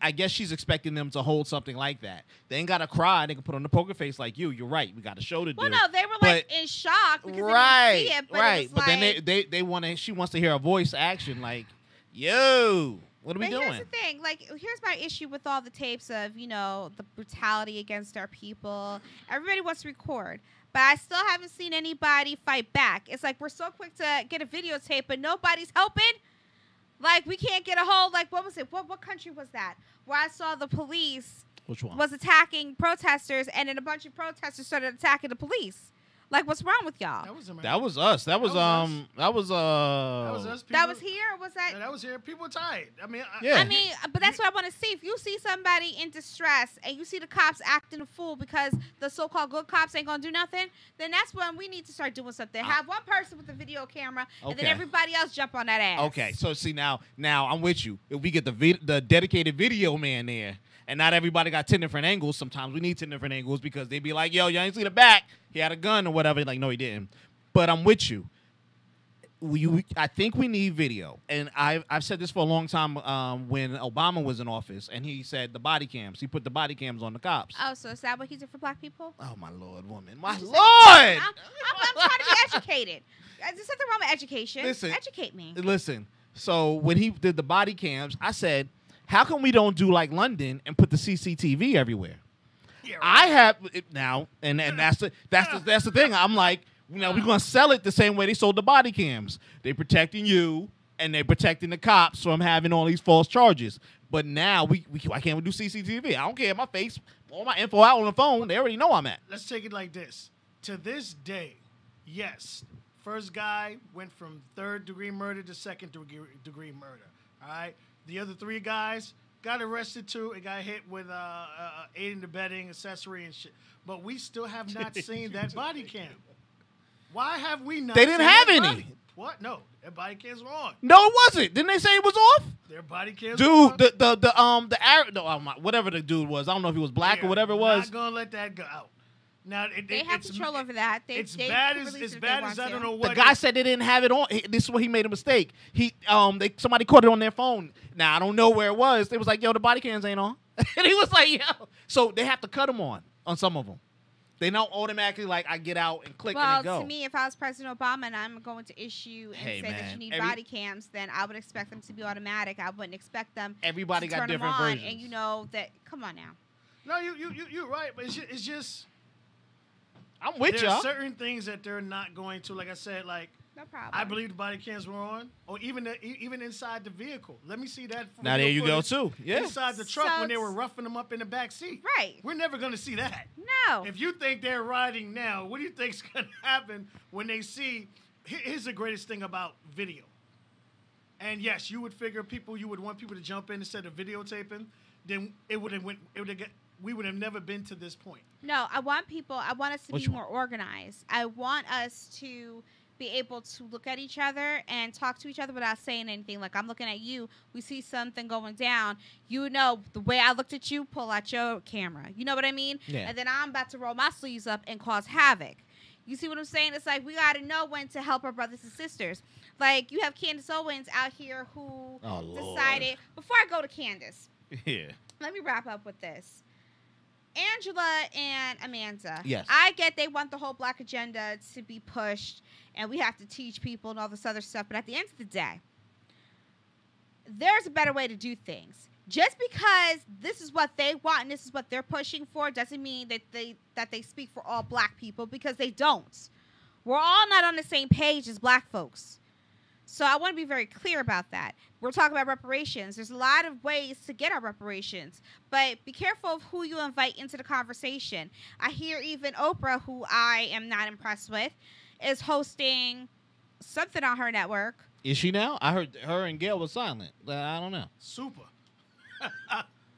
I guess she's expecting them to hold something like that. They ain't gotta cry. They can put on the poker face like you. You're right. We got a show to do. Well, no, they were like But- in shock because right, they didn't see it. But right. it was But then like, they want to. She wants to hear a voice action like, "Yo, what are we but doing?" here's the thing. Like, here's my issue with all the tapes of, you know, the brutality against our people. Everybody wants to record. But I still haven't seen anybody fight back. It's like we're so quick to get a videotape, but nobody's helping. Like, we can't get a hold. Like, what was it? What country was that? Where I saw the police Which one? was attacking protesters, and then a bunch of protesters started attacking the police. Like, what's wrong with y'all? That was That was us. That was us. That was That was us. That people- was here, or was that? Yeah, that was here. People were tired. I mean, Yeah. I mean, but that's what I want to see. If you see somebody in distress and you see the cops acting a fool because the so-called good cops ain't gonna do nothing, then that's when we need to start doing something. Have one person with a video camera, and then Okay. everybody else jump on that ass. Okay, so see now I'm with you. If we get the dedicated video man there, and not everybody got 10 different angles, sometimes we need 10 different angles because they be like, yo, you ain't see the back. He had a gun or whatever. Like, no, he didn't. But I'm with you. I think we need video, and I've said this for a long time. When Obama was in office, and he said the body cams. He put the body cams on the cops. Oh, so is that what he did for black people? Oh my Lord, woman, my Lord! I'm trying to be educated. There's nothing wrong with education. Listen, educate me. Listen. So when he did the body cams, I said, how come we don't do like London and put the CCTV everywhere? Yeah, right. I have it now, and that's the thing. I'm like, we're gonna sell it the same way they sold the body cams. They protecting you and they protecting the cops from having all these false charges. But now why can't we do CCTV? I don't care. My face, all my info out on the phone. They already know I'm at. Let's take it like this. To this day, yes, first guy went from third-degree murder to second-degree murder. All right, the other 3 guys got arrested too and got hit with aiding and abetting, accessory, and shit. But we still have not seen that body cam. Why have we not? They didn't seen have that any. body? What? No, their body cams were on. No, it wasn't. Didn't they say it was off? Their body cams. Dude, were on. whatever the dude was, I don't know if he was black They or whatever it are was. Not gonna let that go out. Now They have it's control over that. They It's can bad release as it if they bad want as I to. don't know what. The guy said they didn't have it on. This is where he made a mistake. Somebody caught it on their phone. Now I don't know where it was. They was like, "Yo, the body cams ain't on," and he was like, "Yo." So they have to cut them on some of them. They don't automatically like I get out and click and go. Well, to me, if I was President Obama and I'm going to issue and Hey, say that man, you need body cams, then I would expect them to be automatic. I wouldn't expect them Everybody to got turn them different on. versions. And you know that. Come on now. No, you're right, but it's just I'm with there are y'all. certain things that they're not going to. Like I said, like No problem. I believe the body cams were on, or even inside the vehicle. Let me see that. Now there you go footage too. Yeah. Inside the truck So when they were it's- roughing them up in the back seat. Right. We're never gonna see that. No. If you think they're riding now, what do you think's gonna happen when they see? Here's the greatest thing about video. And yes, you would want people to jump in instead of videotaping. Then we would have never been to this point. No, I want us to Which be one? more organized. I want us to be able to look at each other and talk to each other without saying anything. Like, I'm looking at you, we see something going down. You know, the way I looked at you, pull out your camera. You know what I mean? Yeah. And then I'm about to roll my sleeves up and cause havoc. You see what I'm saying? It's like we got to know when to help our brothers and sisters. Like, you have Candace Owens out here who Oh, Lord. decided, before I go to Candace, Yeah. let me wrap up with this. Angela and Amanda. Yes. I get they want the whole black agenda to be pushed and we have to teach people and all this other stuff. But at the end of the day, there's a better way to do things. Just because this is what they want and this is what they're pushing for doesn't mean that they speak for all black people, because they don't. We're all not on the same page as black folks. So I want to be very clear about that. We're talking about reparations. There's a lot of ways to get our reparations, but be careful of who you invite into the conversation. I hear even Oprah, who I am not impressed with, is hosting something on her network. Is she now? I heard her and Gail was silent. I don't know. Super.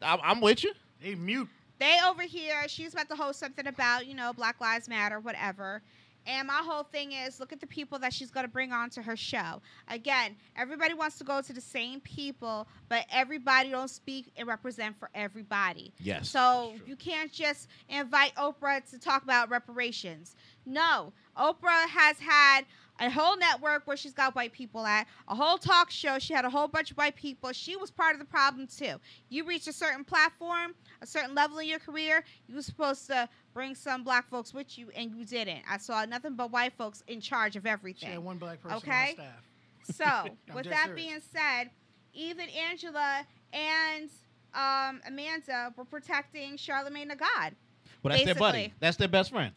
I'm with you. They mute. They over here, she's about to host something about, Black Lives Matter, whatever. And my whole thing is, look at the people that she's going to bring on to her show. Again, everybody wants to go to the same people, but everybody don't speak and represent for everybody. Yes. So you can't just invite Oprah to talk about reparations. No, Oprah has had a whole network where she's got white people at, a whole talk show. She had a whole bunch of white people. She was part of the problem too. You reach a certain platform, a certain level in your career, you were supposed to bring some black folks with you, and you didn't. I saw nothing but white folks in charge of She everything. had one black person on Okay. staff. So, with dead that serious. being said, even Angela and Amanda were protecting Charlamagne the God. Well, that's their buddy. basically. That's their best friend.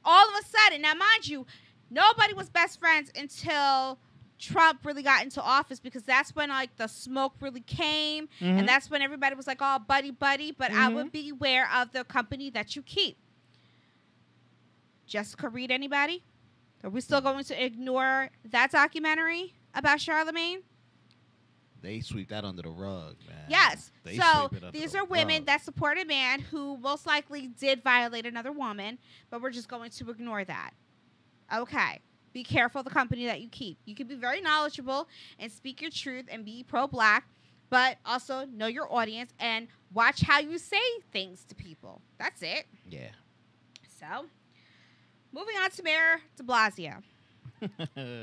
All of a sudden, now mind you, nobody was best friends until Trump really got into office, because that's when like the smoke really came, Mhm. and that's when everybody was like, "Oh, buddy, buddy." But I Mhm. would be aware of the company that you keep. Jessica Reed, anybody? Are we still going to ignore that documentary about Charlamagne? They sweep that under the rug, man. Yes. They So sweep it under these the are women rug. that support a man who most likely did violate another woman, but we're just going to ignore that. Okay. Be careful of the company that you keep. You can be very knowledgeable and speak your truth and be pro-black, but also know your audience and watch how you say things to people. That's it. Yeah. So, moving on to Mayor de Blasio.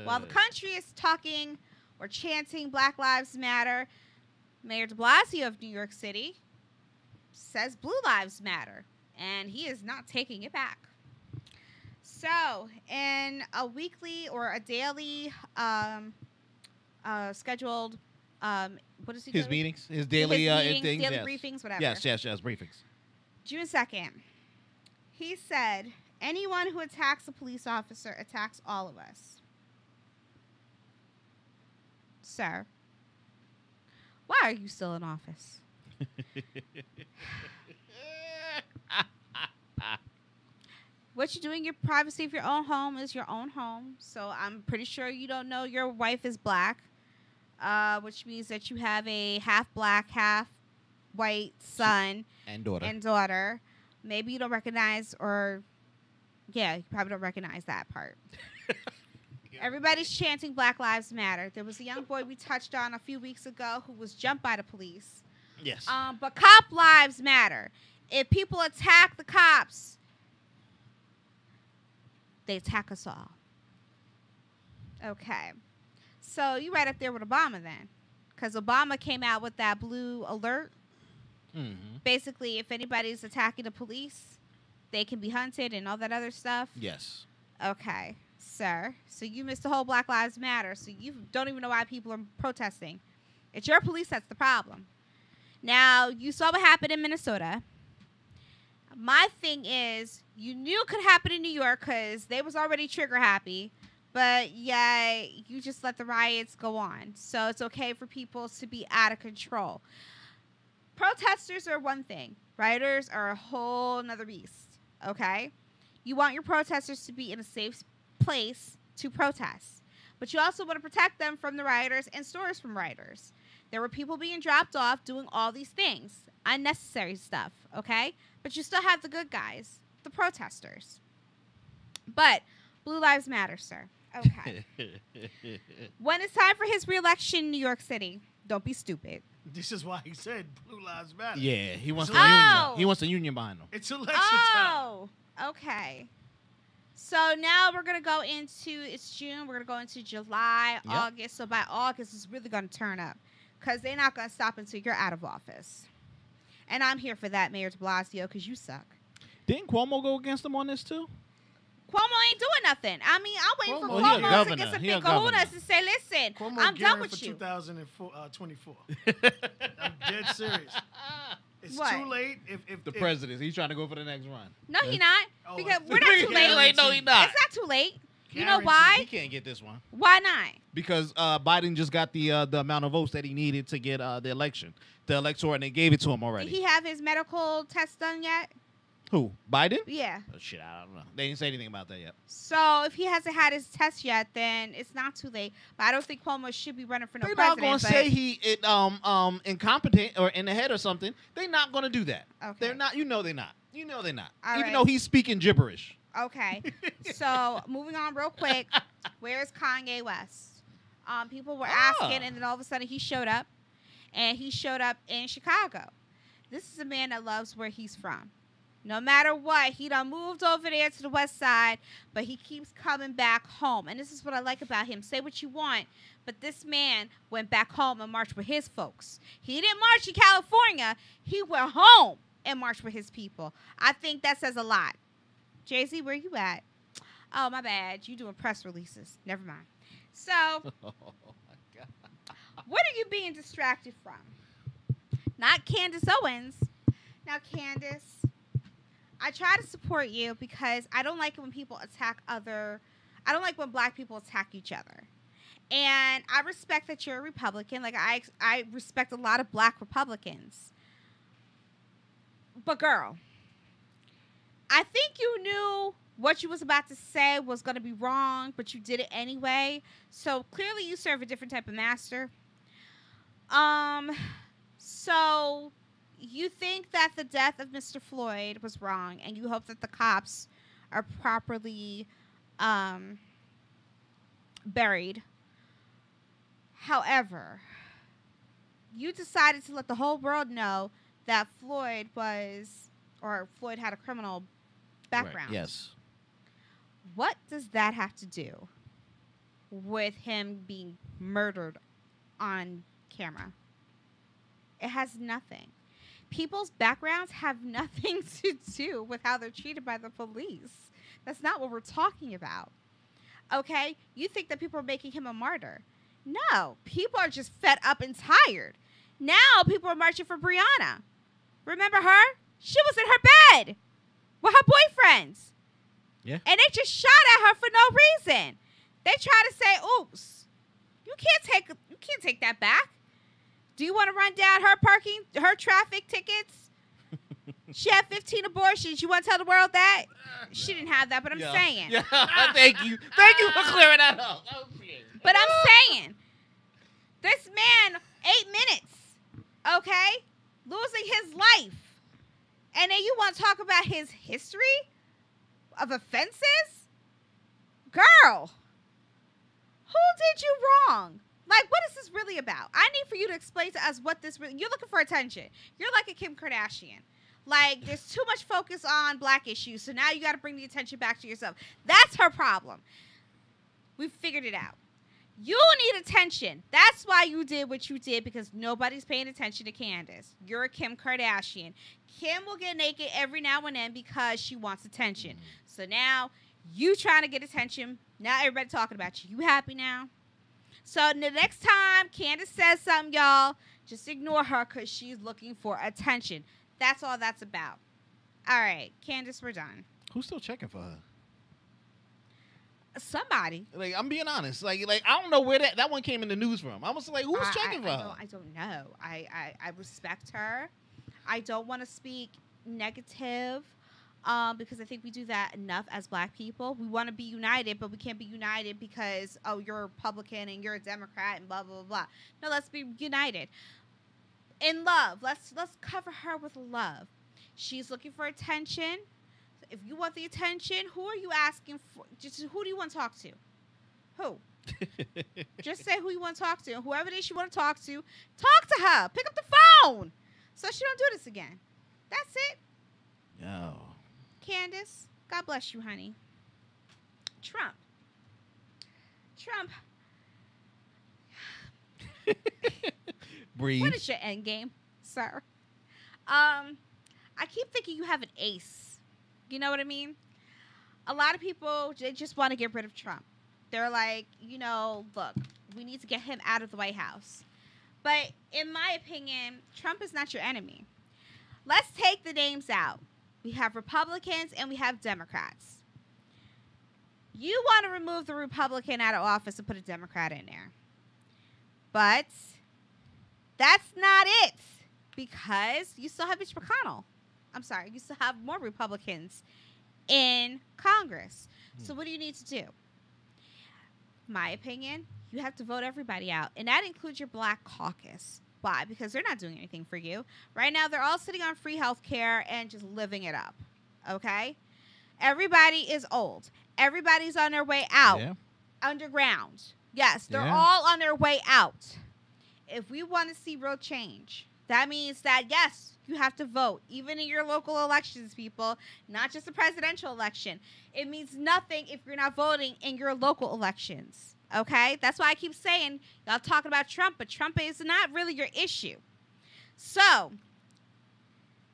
While the country is talking or chanting Black Lives Matter, Mayor de Blasio of New York City says Blue Lives Matter, and he is not taking it back. So, in a weekly or a daily scheduled, what is he His doing? meetings, his daily meetings, things, daily yes. briefings, whatever. Yes, briefings. June 2nd, he said, anyone who attacks a police officer attacks all of us. Sir, why are you still in office? What you do in your privacy of your own home is your own home. So I'm pretty sure you don't know your wife is black, which means that you have a half black, half white son And daughter. and daughter. Maybe you don't recognize, or yeah, you probably don't recognize that part. Everybody's chanting Black Lives Matter. There was a young boy we touched on a few weeks ago who was jumped by the police. Yes. But cop lives matter. If people attack the cops, they attack us all. Okay. So you right up there with Obama then. Because Obama came out with that blue alert. Mm-hmm. Basically, if anybody's attacking the police, they can be hunted and all that other stuff. Yes. Okay, sir. So you missed the whole Black Lives Matter. So you don't even know why people are protesting. It's your police that's the problem. Now, you saw what happened in Minnesota. My thing is, you knew it could happen in New York because they was already trigger happy. But yeah, you just let the riots go on. So it's okay for people to be out of control. Protesters are one thing. Rioters are a whole nother beast. Okay? You want your protesters to be in a safe place to protest. But you also want to protect them from the rioters and stories from rioters. There were people being dropped off doing all these things. Unnecessary stuff. Okay? But you still have the good guys. The protesters. But Blue Lives Matter, sir. Okay. When it's time for his re-election in New York City, don't be stupid. This is why he said Blue Lives Matter. Yeah, he wants It's a union. Oh. He wants a union behind him. It's election time. Oh, okay. So now we're going to go into, it's June, we're going to go into July, Yep. August. So by August, it's really going to turn up because they're not going to stop until you're out of office. And I'm here for that, Mayor de Blasio, because you suck. Didn't Cuomo go against him on this too? Cuomo ain't doing nothing. I mean, I'm waiting for Cuomo- Well, he a Cuomo to governor. get some He a big kahunas governor. and say, listen, Cuomo I'm done gearing with for you. 2024. I'm dead serious. It's What? too late. If The president. He's trying to go for the next run. No, he not. Oh, Because it's- we're not too He late. No, he not. It's not too late. You know Guaranteed. why? He can't get this one Why not? because Biden just got the amount of votes that he needed to get the election, the electoral, and they gave it to him already. Did he have his medical test done yet? Who? Biden? Yeah. Oh, shit, I don't know. They didn't say anything about that yet. So if he hasn't had his test yet, then it's not too late. But I don't think Cuomo should be running for no They're not president. going to but- say he incompetent or in the head or something. They're not going to do that. Okay. They're not. You know they're not. You know they're not. All Even right. though he's speaking gibberish. Okay. So moving on real quick, where's Kanye West? People were asking, and then all of a sudden he showed up, and he showed up in Chicago. This is a man that loves where he's from. No matter what, he done moved over there to the west side, but he keeps coming back home. And this is what I like about him. Say what you want, but this man went back home and marched with his folks. He didn't march in California. He went home and marched with his people. I think that says a lot. Jay-Z, where you at? Oh, my bad. You doing press releases. Never mind. So, Oh, my God. what are you being distracted from? Not Candace Owens. Now, Candace, I try to support you because I don't like it when people attack I don't like when black people attack each other. And I respect that you're a Republican. Like, I respect a lot of black Republicans. But, girl, I think you knew what you was about to say was going to be wrong, but you did it anyway. So clearly you serve a different type of master. So you think that the death of Mr. Floyd was wrong, and you hope that the cops are properly buried. However, you decided to let the whole world know that Floyd had a criminal background. Right. Yes. What does that have to do with him being murdered on camera. It has nothing. People's backgrounds have nothing to do with how they're treated by the police. That's not what we're talking about. Okay? You think that people are making him a martyr. No. People are just fed up and tired. Now people are marching for Breonna. Remember her? She was in her bed with her boyfriends. Yeah. And they just shot at her for no reason. They try to say, oops, you can't take that back. Do you want to run down her traffic tickets? She had 15 abortions. You want to tell the world that? She didn't have that, but I'm saying. Yeah. Thank you. Thank you for clearing that up. But I'm saying, this man, 8 minutes, okay, losing his life. And then you want to talk about his history of offenses? Girl, who did you wrong? Like, what is this really about? I need for you to explain to us what this really... You're looking for attention. You're like a Kim Kardashian. Like, there's too much focus on black issues, so now you got to bring the attention back to yourself. That's her problem. We figured it out. You need attention. That's why you did what you did, because nobody's paying attention to Candace. You're a Kim Kardashian. Kim will get naked every now and then because she wants attention. So now you trying to get attention. Now everybody talking about you. You happy now? So the next time Candace says something, y'all, just ignore her because she's looking for attention. That's all that's about. All right, Candace, we're done. Who's still checking for her? Somebody. Like, I'm being honest. Like I don't know where that one came in the news from. I was like, who's checking for her? I don't know. I respect her. I don't want to speak negative because I think we do that enough as black people. We want to be united, but we can't be united because, oh, you're a Republican and you're a Democrat and blah, blah, blah, blah. No, let's be united. In love. Let's cover her with love. She's looking for attention. If you want the attention, who are you asking for? Just who do you want to talk to? Who? Just say who you want to talk to. And whoever it is you want to talk to her. Pick up the phone so she don't do this again. That's it. No. Candace, God bless you, honey. Trump. Breathe. What is your end game, sir? I keep thinking you have an ace. You know what I mean? A lot of people, they just want to get rid of Trump. They're like, look, we need to get him out of the White House. But in my opinion, Trump is not your enemy. Let's take the names out. We have Republicans and we have Democrats. You want to remove the Republican out of office and put a Democrat in there. But that's not it, because you still have Mitch McConnell. I'm sorry, you still have more Republicans in Congress. So what do you need to do? My opinion, you have to vote everybody out. And that includes your black caucus. Why? Because they're not doing anything for you. Right now, they're all sitting on free health care and just living it up. Okay? Everybody is old. Everybody's on their way out. Yeah. Underground. Yes, they're all on their way out. If we want to see real change, that means that, yes, you have to vote, even in your local elections, people, not just the presidential election. It means nothing if you're not voting in your local elections, okay? That's why I keep saying, y'all talking about Trump, but Trump is not really your issue. So,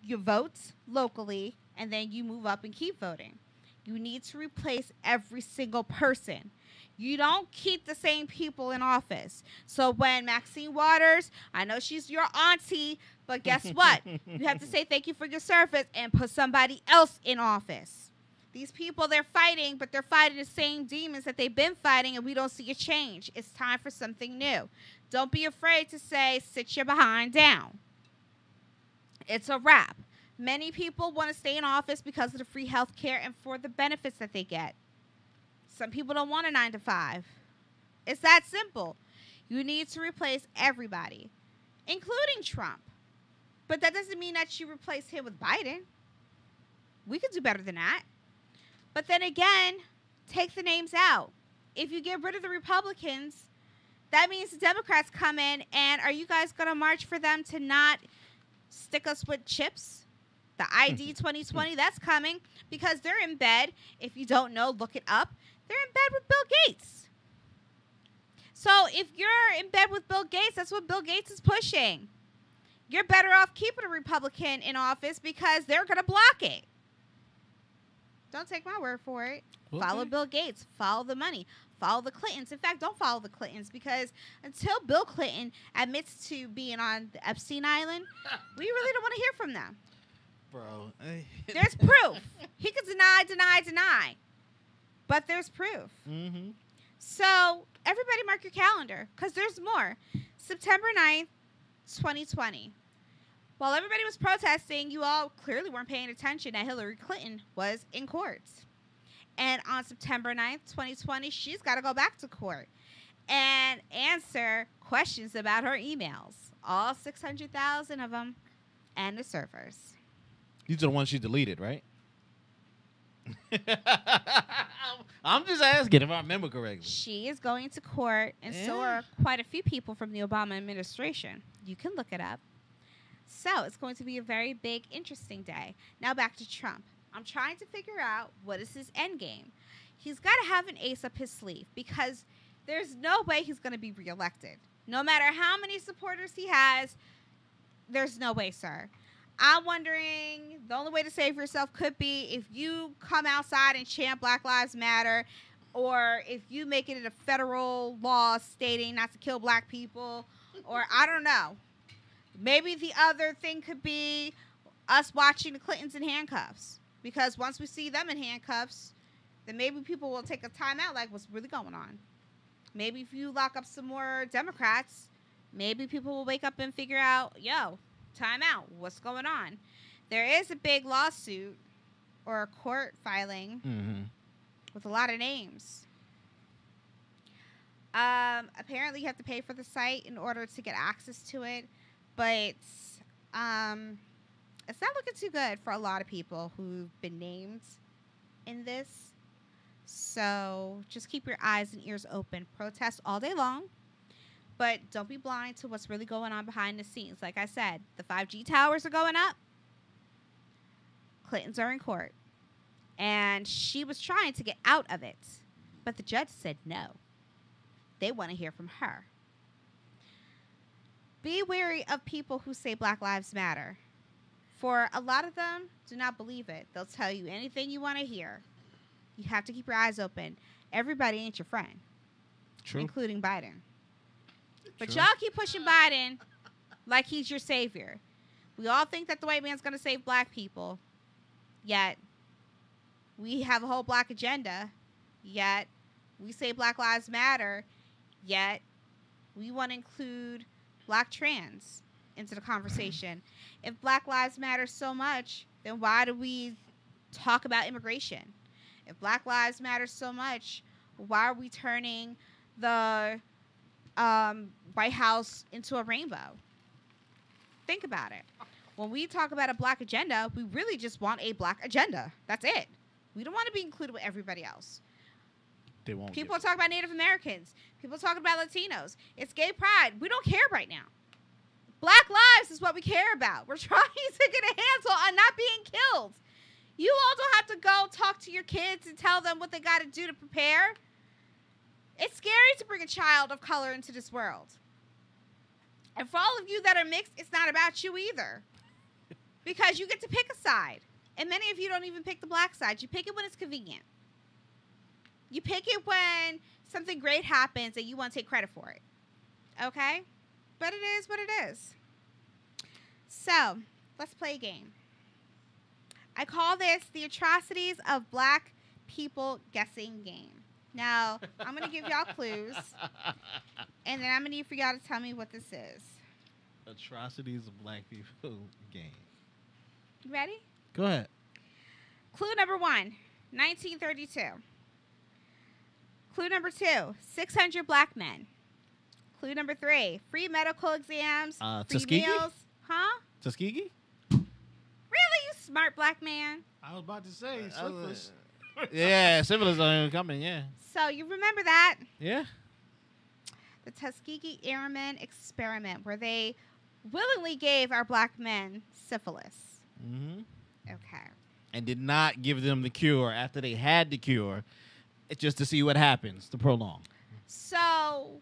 you vote locally, and then you move up and keep voting. You need to replace every single person. You don't keep the same people in office. So when Maxine Waters, I know she's your auntie, but guess what? You have to say thank you for your service and put somebody else in office. These people, they're fighting, but they're fighting the same demons that they've been fighting, and we don't see a change. It's time for something new. Don't be afraid to say, sit your behind down. It's a wrap. Many people want to stay in office because of the free health care and for the benefits that they get. Some people don't want a 9-to-5. It's that simple. You need to replace everybody, including Trump. But that doesn't mean that you replace him with Biden. We could do better than that. But then again, take the names out. If you get rid of the Republicans, that means the Democrats come in, and are you guys going to march for them to not stick us with chips? The ID 2020, that's coming because they're in bed. If you don't know, look it up. They're in bed with Bill Gates. So if you're in bed with Bill Gates, that's what Bill Gates is pushing. You're better off keeping a Republican in office because they're going to block it. Don't take my word for it. Okay. Follow Bill Gates. Follow the money. Follow the Clintons. In fact, don't follow the Clintons because until Bill Clinton admits to being on the Epstein Island, we really don't want to hear from them. Bro. There's proof. He could deny. But there's proof. Mm-hmm. So everybody mark your calendar because there's more. September 9th, 2020. While everybody was protesting, you all clearly weren't paying attention that Hillary Clinton was in court. And on September 9th, 2020, she's got to go back to court and answer questions about her emails. All 600,000 of them and the servers. These are the ones she deleted, right? I'm just asking if I remember correctly. She is going to court, and so Yeah. are quite a few people from the Obama administration. You can look it up. So it's going to be a very big, interesting day. Now back to Trump. I'm trying to figure out what is his end game. He's got to have an ace up his sleeve because there's no way he's going to be reelected. No matter how many supporters he has, there's no way, sir. I'm wondering, the only way to save yourself could be if you come outside and chant Black Lives Matter, or if you make it a federal law stating not to kill black people, or I don't know. Maybe the other thing could be us watching the Clintons in handcuffs. Because once we see them in handcuffs, then maybe people will take a time out like what's really going on. Maybe if you lock up some more Democrats, maybe people will wake up and figure out, yo, time out. What's going on? There is a big lawsuit or a court filing with a lot of names. Apparently, you have to pay for the site in order to get access to it. But it's not looking too good for a lot of people who've been named in this. So just keep your eyes and ears open. Protest all day long. But don't be blind to what's really going on behind the scenes. Like I said, the 5G towers are going up. Clintons are in court. And she was trying to get out of it. But the judge said no. They want to hear from her. Be wary of people who say Black Lives Matter. For a lot of them, do not believe it. They'll tell you anything you want to hear. You have to keep your eyes open. Everybody ain't your friend. True. Including Biden. But True. y'all keep pushing Biden like he's your savior. We all think that the white man's going to save black people. Yet, we have a whole black agenda. Yet, we say Black Lives Matter. Yet, we want to include black trans into the conversation. If Black Lives Matter so much, then why do we talk about immigration? If Black Lives Matter so much, why are we turning the White House into a rainbow? Think about it. When we talk about a black agenda, we really just want a black agenda. That's it. We don't want to be included with everybody else. They won't. People are talking about Native Americans. People are talking about Latinos. It's gay pride. We don't care right now. Black lives is what we care about. We're trying to get a handle on not being killed. You all don't have to go talk to your kids and tell them what they got to do to prepare. It's scary to bring a child of color into this world. And for all of you that are mixed, it's not about you either. Because you get to pick a side. And many of you don't even pick the black side. You pick it when it's convenient. You pick it when something great happens and you want to take credit for it. Okay? But it is what it is. So, let's play a game. I call this the Atrocities of Black People Guessing Game. Now, I'm going to give y'all clues. And then I'm going to need for y'all to tell me what this is. Atrocities of Black People game. You ready? Go ahead. Clue number 1, 1932. Clue number 2, 600 black men. Clue number 3, free medical exams, free Tuskegee? meals. Huh? Tuskegee? Really, you smart black man? I was about to say, syphilis. Yeah, syphilis are coming, yeah. So you remember that? Yeah? The Tuskegee Airmen experiment where they willingly gave our black men syphilis. Mm-hmm. Okay. And did not give them the cure after they had the cure, just to see what happens, to prolong. So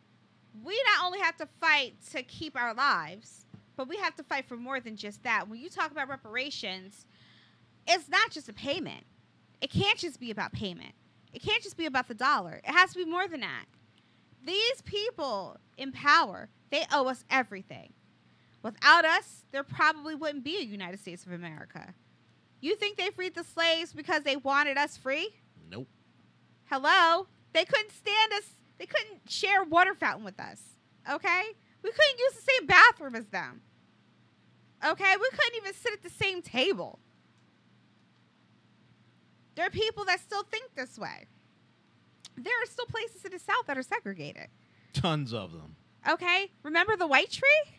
we not only have to fight to keep our lives, but we have to fight for more than just that. When you talk about reparations, it's not just a payment. It can't just be about payment. It can't just be about the dollar. It has to be more than that. These people in power, they owe us everything. Without us, there probably wouldn't be a United States of America. You think they freed the slaves because they wanted us free? Nope. Hello? They couldn't stand us. They couldn't share a water fountain with us. Okay? We couldn't use the same bathroom as them. Okay? We couldn't even sit at the same table. There are people that still think this way. There are still places in the South that are segregated. Tons of them. Okay? Remember the white tree?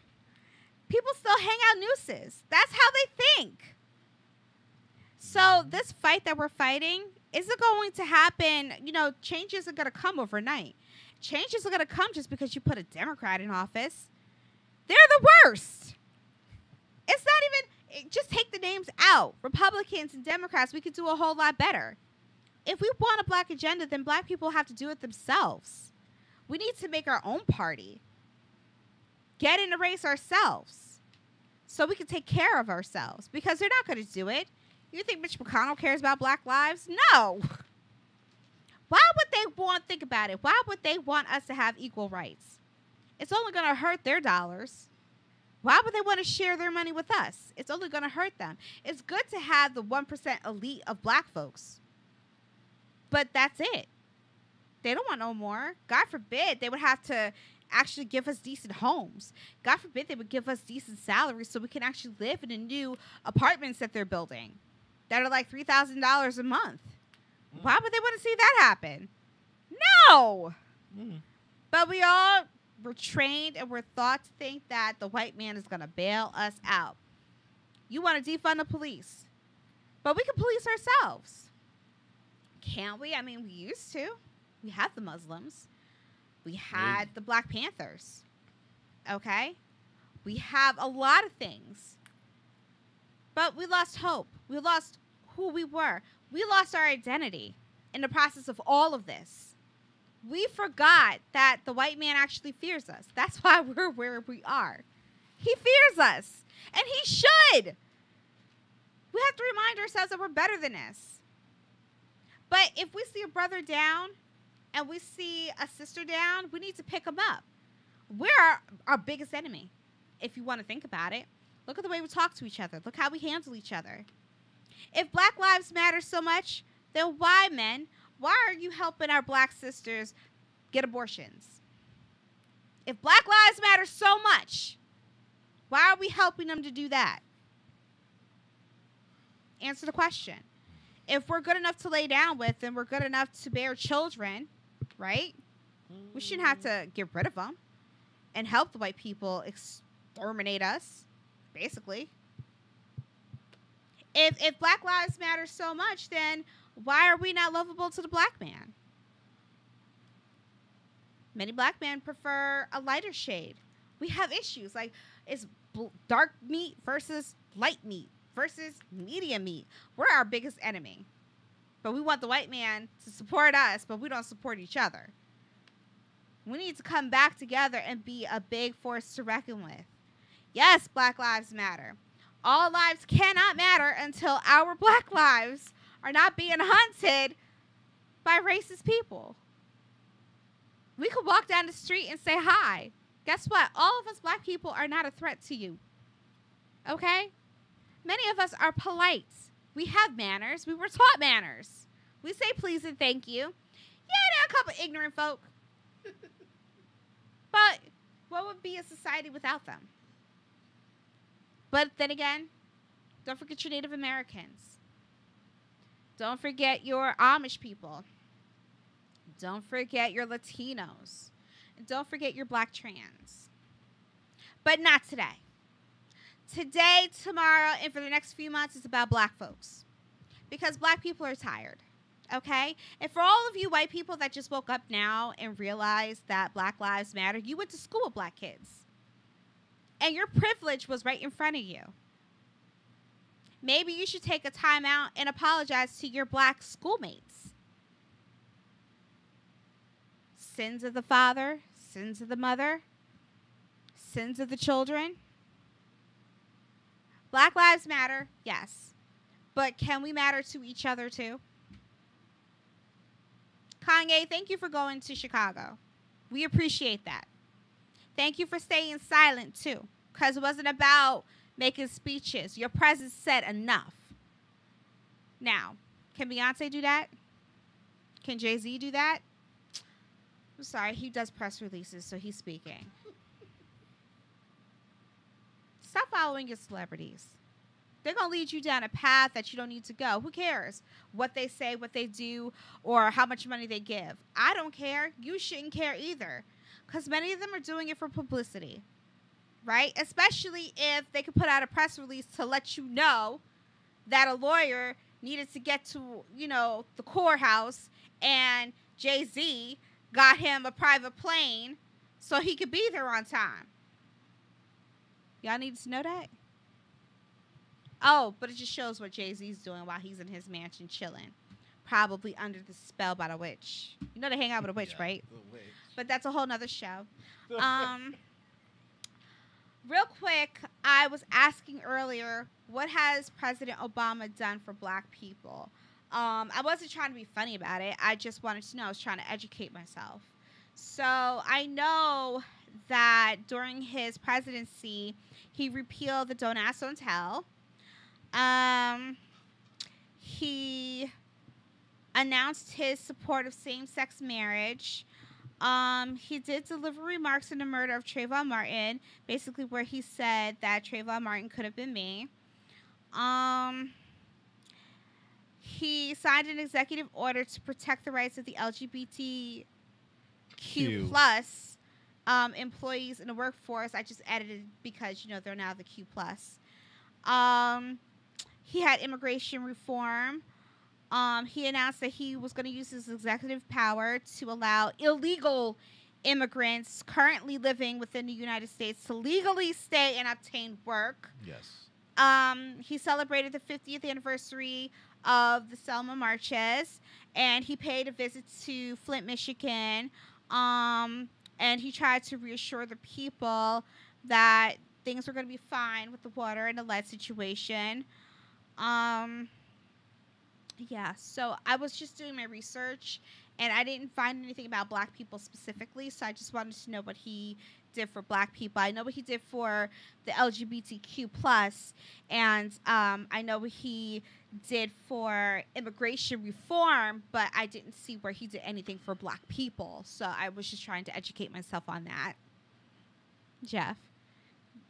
People still hang out nooses. That's how they think. So this fight that we're fighting isn't going to happen. You know, change isn't going to come overnight. Change isn't going to come just because you put a Democrat in office. They're the worst. It's not even, just take the names out. Republicans and Democrats, we could do a whole lot better. If we want a black agenda, then black people have to do it themselves. We need to make our own party. Get in the race ourselves so we can take care of ourselves, because they're not going to do it. You think Mitch McConnell cares about black lives? No. Why would they think about it? Why would they want us to have equal rights? It's only going to hurt their dollars. Why would they want to share their money with us? It's only going to hurt them. It's good to have the 1% elite of black folks, but that's it. They don't want no more. God forbid they would have to actually give us decent homes. God forbid they would give us decent salaries so we can actually live in the new apartments that they're building that are like $3,000 a month. Why would they want to see that happen? No. But we all were trained and we're taught to think that the white man is going to bail us out. You want to defund the police, but we can police ourselves. Can't we? I mean, we used to. We had the Muslims. We had the Black Panthers. Okay? We have a lot of things. But we lost hope. We lost who we were. We lost our identity in the process of all of this. We forgot that the white man actually fears us. That's why we're where we are. He fears us. And he should. We have to remind ourselves that we're better than this. But if we see a brother down and we see a sister down, we need to pick them up. We're our biggest enemy, if you want to think about it. Look at the way we talk to each other. Look how we handle each other. If Black Lives Matter so much, then why, men? Why are you helping our black sisters get abortions? If Black Lives Matter so much, why are we helping them to do that? Answer the question. If we're good enough to lay down with and we're good enough to bear children, right? We shouldn't have to get rid of them and help the white people exterminate us, basically. If Black Lives Matter so much, then why are we not lovable to the black man? Many black men prefer a lighter shade. We have issues like it's dark meat versus light meat versus medium meat. We're our biggest enemy. But we want the white man to support us, but we don't support each other. We need to come back together and be a big force to reckon with. Yes, Black Lives Matter. All lives cannot matter until our black lives are not being hunted by racist people. We could walk down the street and say hi. Guess what? All of us black people are not a threat to you. Okay? Many of us are polite. We have manners. We were taught manners. We say please and thank you. Yeah, there are a couple ignorant folk. But what would be a society without them? But then again, don't forget your Native Americans. Don't forget your Amish people. Don't forget your Latinos. And don't forget your black trans. But not today. Today, tomorrow, and for the next few months, it's about black folks. Because black people are tired. Okay? And for all of you white people that just woke up now and realized that Black Lives Matter, you went to school with black kids. And your privilege was right in front of you. Maybe you should take a time out and apologize to your black schoolmates. Sins of the father, sins of the mother, sins of the children. Black Lives Matter, yes. But can we matter to each other too? Kanye, thank you for going to Chicago. We appreciate that. Thank you for staying silent too, because it wasn't about making speeches. Your presence said enough. Now, can Beyonce do that? Can Jay-Z do that? I'm sorry, he does press releases, so he's speaking. Stop following your celebrities. They're going to lead you down a path that you don't need to go. Who cares what they say, what they do, or how much money they give? I don't care. You shouldn't care either, because many of them are doing it for publicity, right? Especially if they could put out a press release to let you know that a lawyer needed to get to, the courthouse, and Jay-Z got him a private plane so he could be there on time. Y'all need to know that? Oh, but it just shows what Jay-Z's doing while he's in his mansion chilling. Probably under the spell by the witch. You know they hang out with a witch, Yeah, right? the witch. But that's a whole nother show. Real quick, I was asking earlier, what has President Obama done for black people? I wasn't trying to be funny about it. I just wanted to know. I was trying to educate myself. So I know that during his presidency, he repealed the Don't Ask, Don't Tell. He announced his support of same-sex marriage. He did deliver remarks on the murder of Trayvon Martin, basically where he said that Trayvon Martin could have been me. He signed an executive order to protect the rights of the LGBTQ plus employees in the workforce. I just added it because, they're now the Q plus. He had immigration reform. He announced that he was going to use his executive power to allow illegal immigrants currently living within the United States to legally stay and obtain work. Yes. He celebrated the 50th anniversary of the Selma marches, and he paid a visit to Flint, Michigan, and he tried to reassure the people that things were going to be fine with the water and the lead situation. Yeah, so I was just doing my research, and I didn't find anything about black people specifically, so I just wanted to know what he did for black people. I know what he did for the LGBTQ plus, and I know what he did for immigration reform, but I didn't see where he did anything for black people, so I was just trying to educate myself on that. Jeff?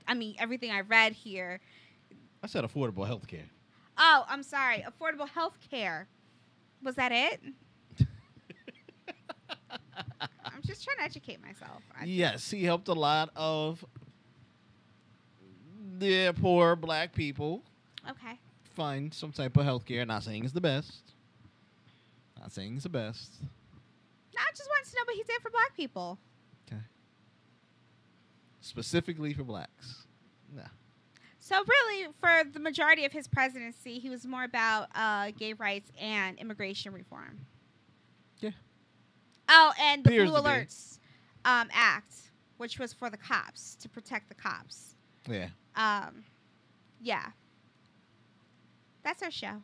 I mean, everything I read here. I said affordable health care. Oh, I'm sorry. Affordable health care. Was that it? I'm just trying to educate myself. Yes, he helped a lot of the poor black people Okay. find some type of health care. Not saying it's the best. Not saying it's the best. No, I just wanted to know what he did for black people. Okay. Specifically for blacks. No. So really, for the majority of his presidency, he was more about gay rights and immigration reform. Yeah. Oh, and the Appears Blue to be. Alerts Act, which was for the cops, to protect the cops. Yeah. Yeah. That's our show.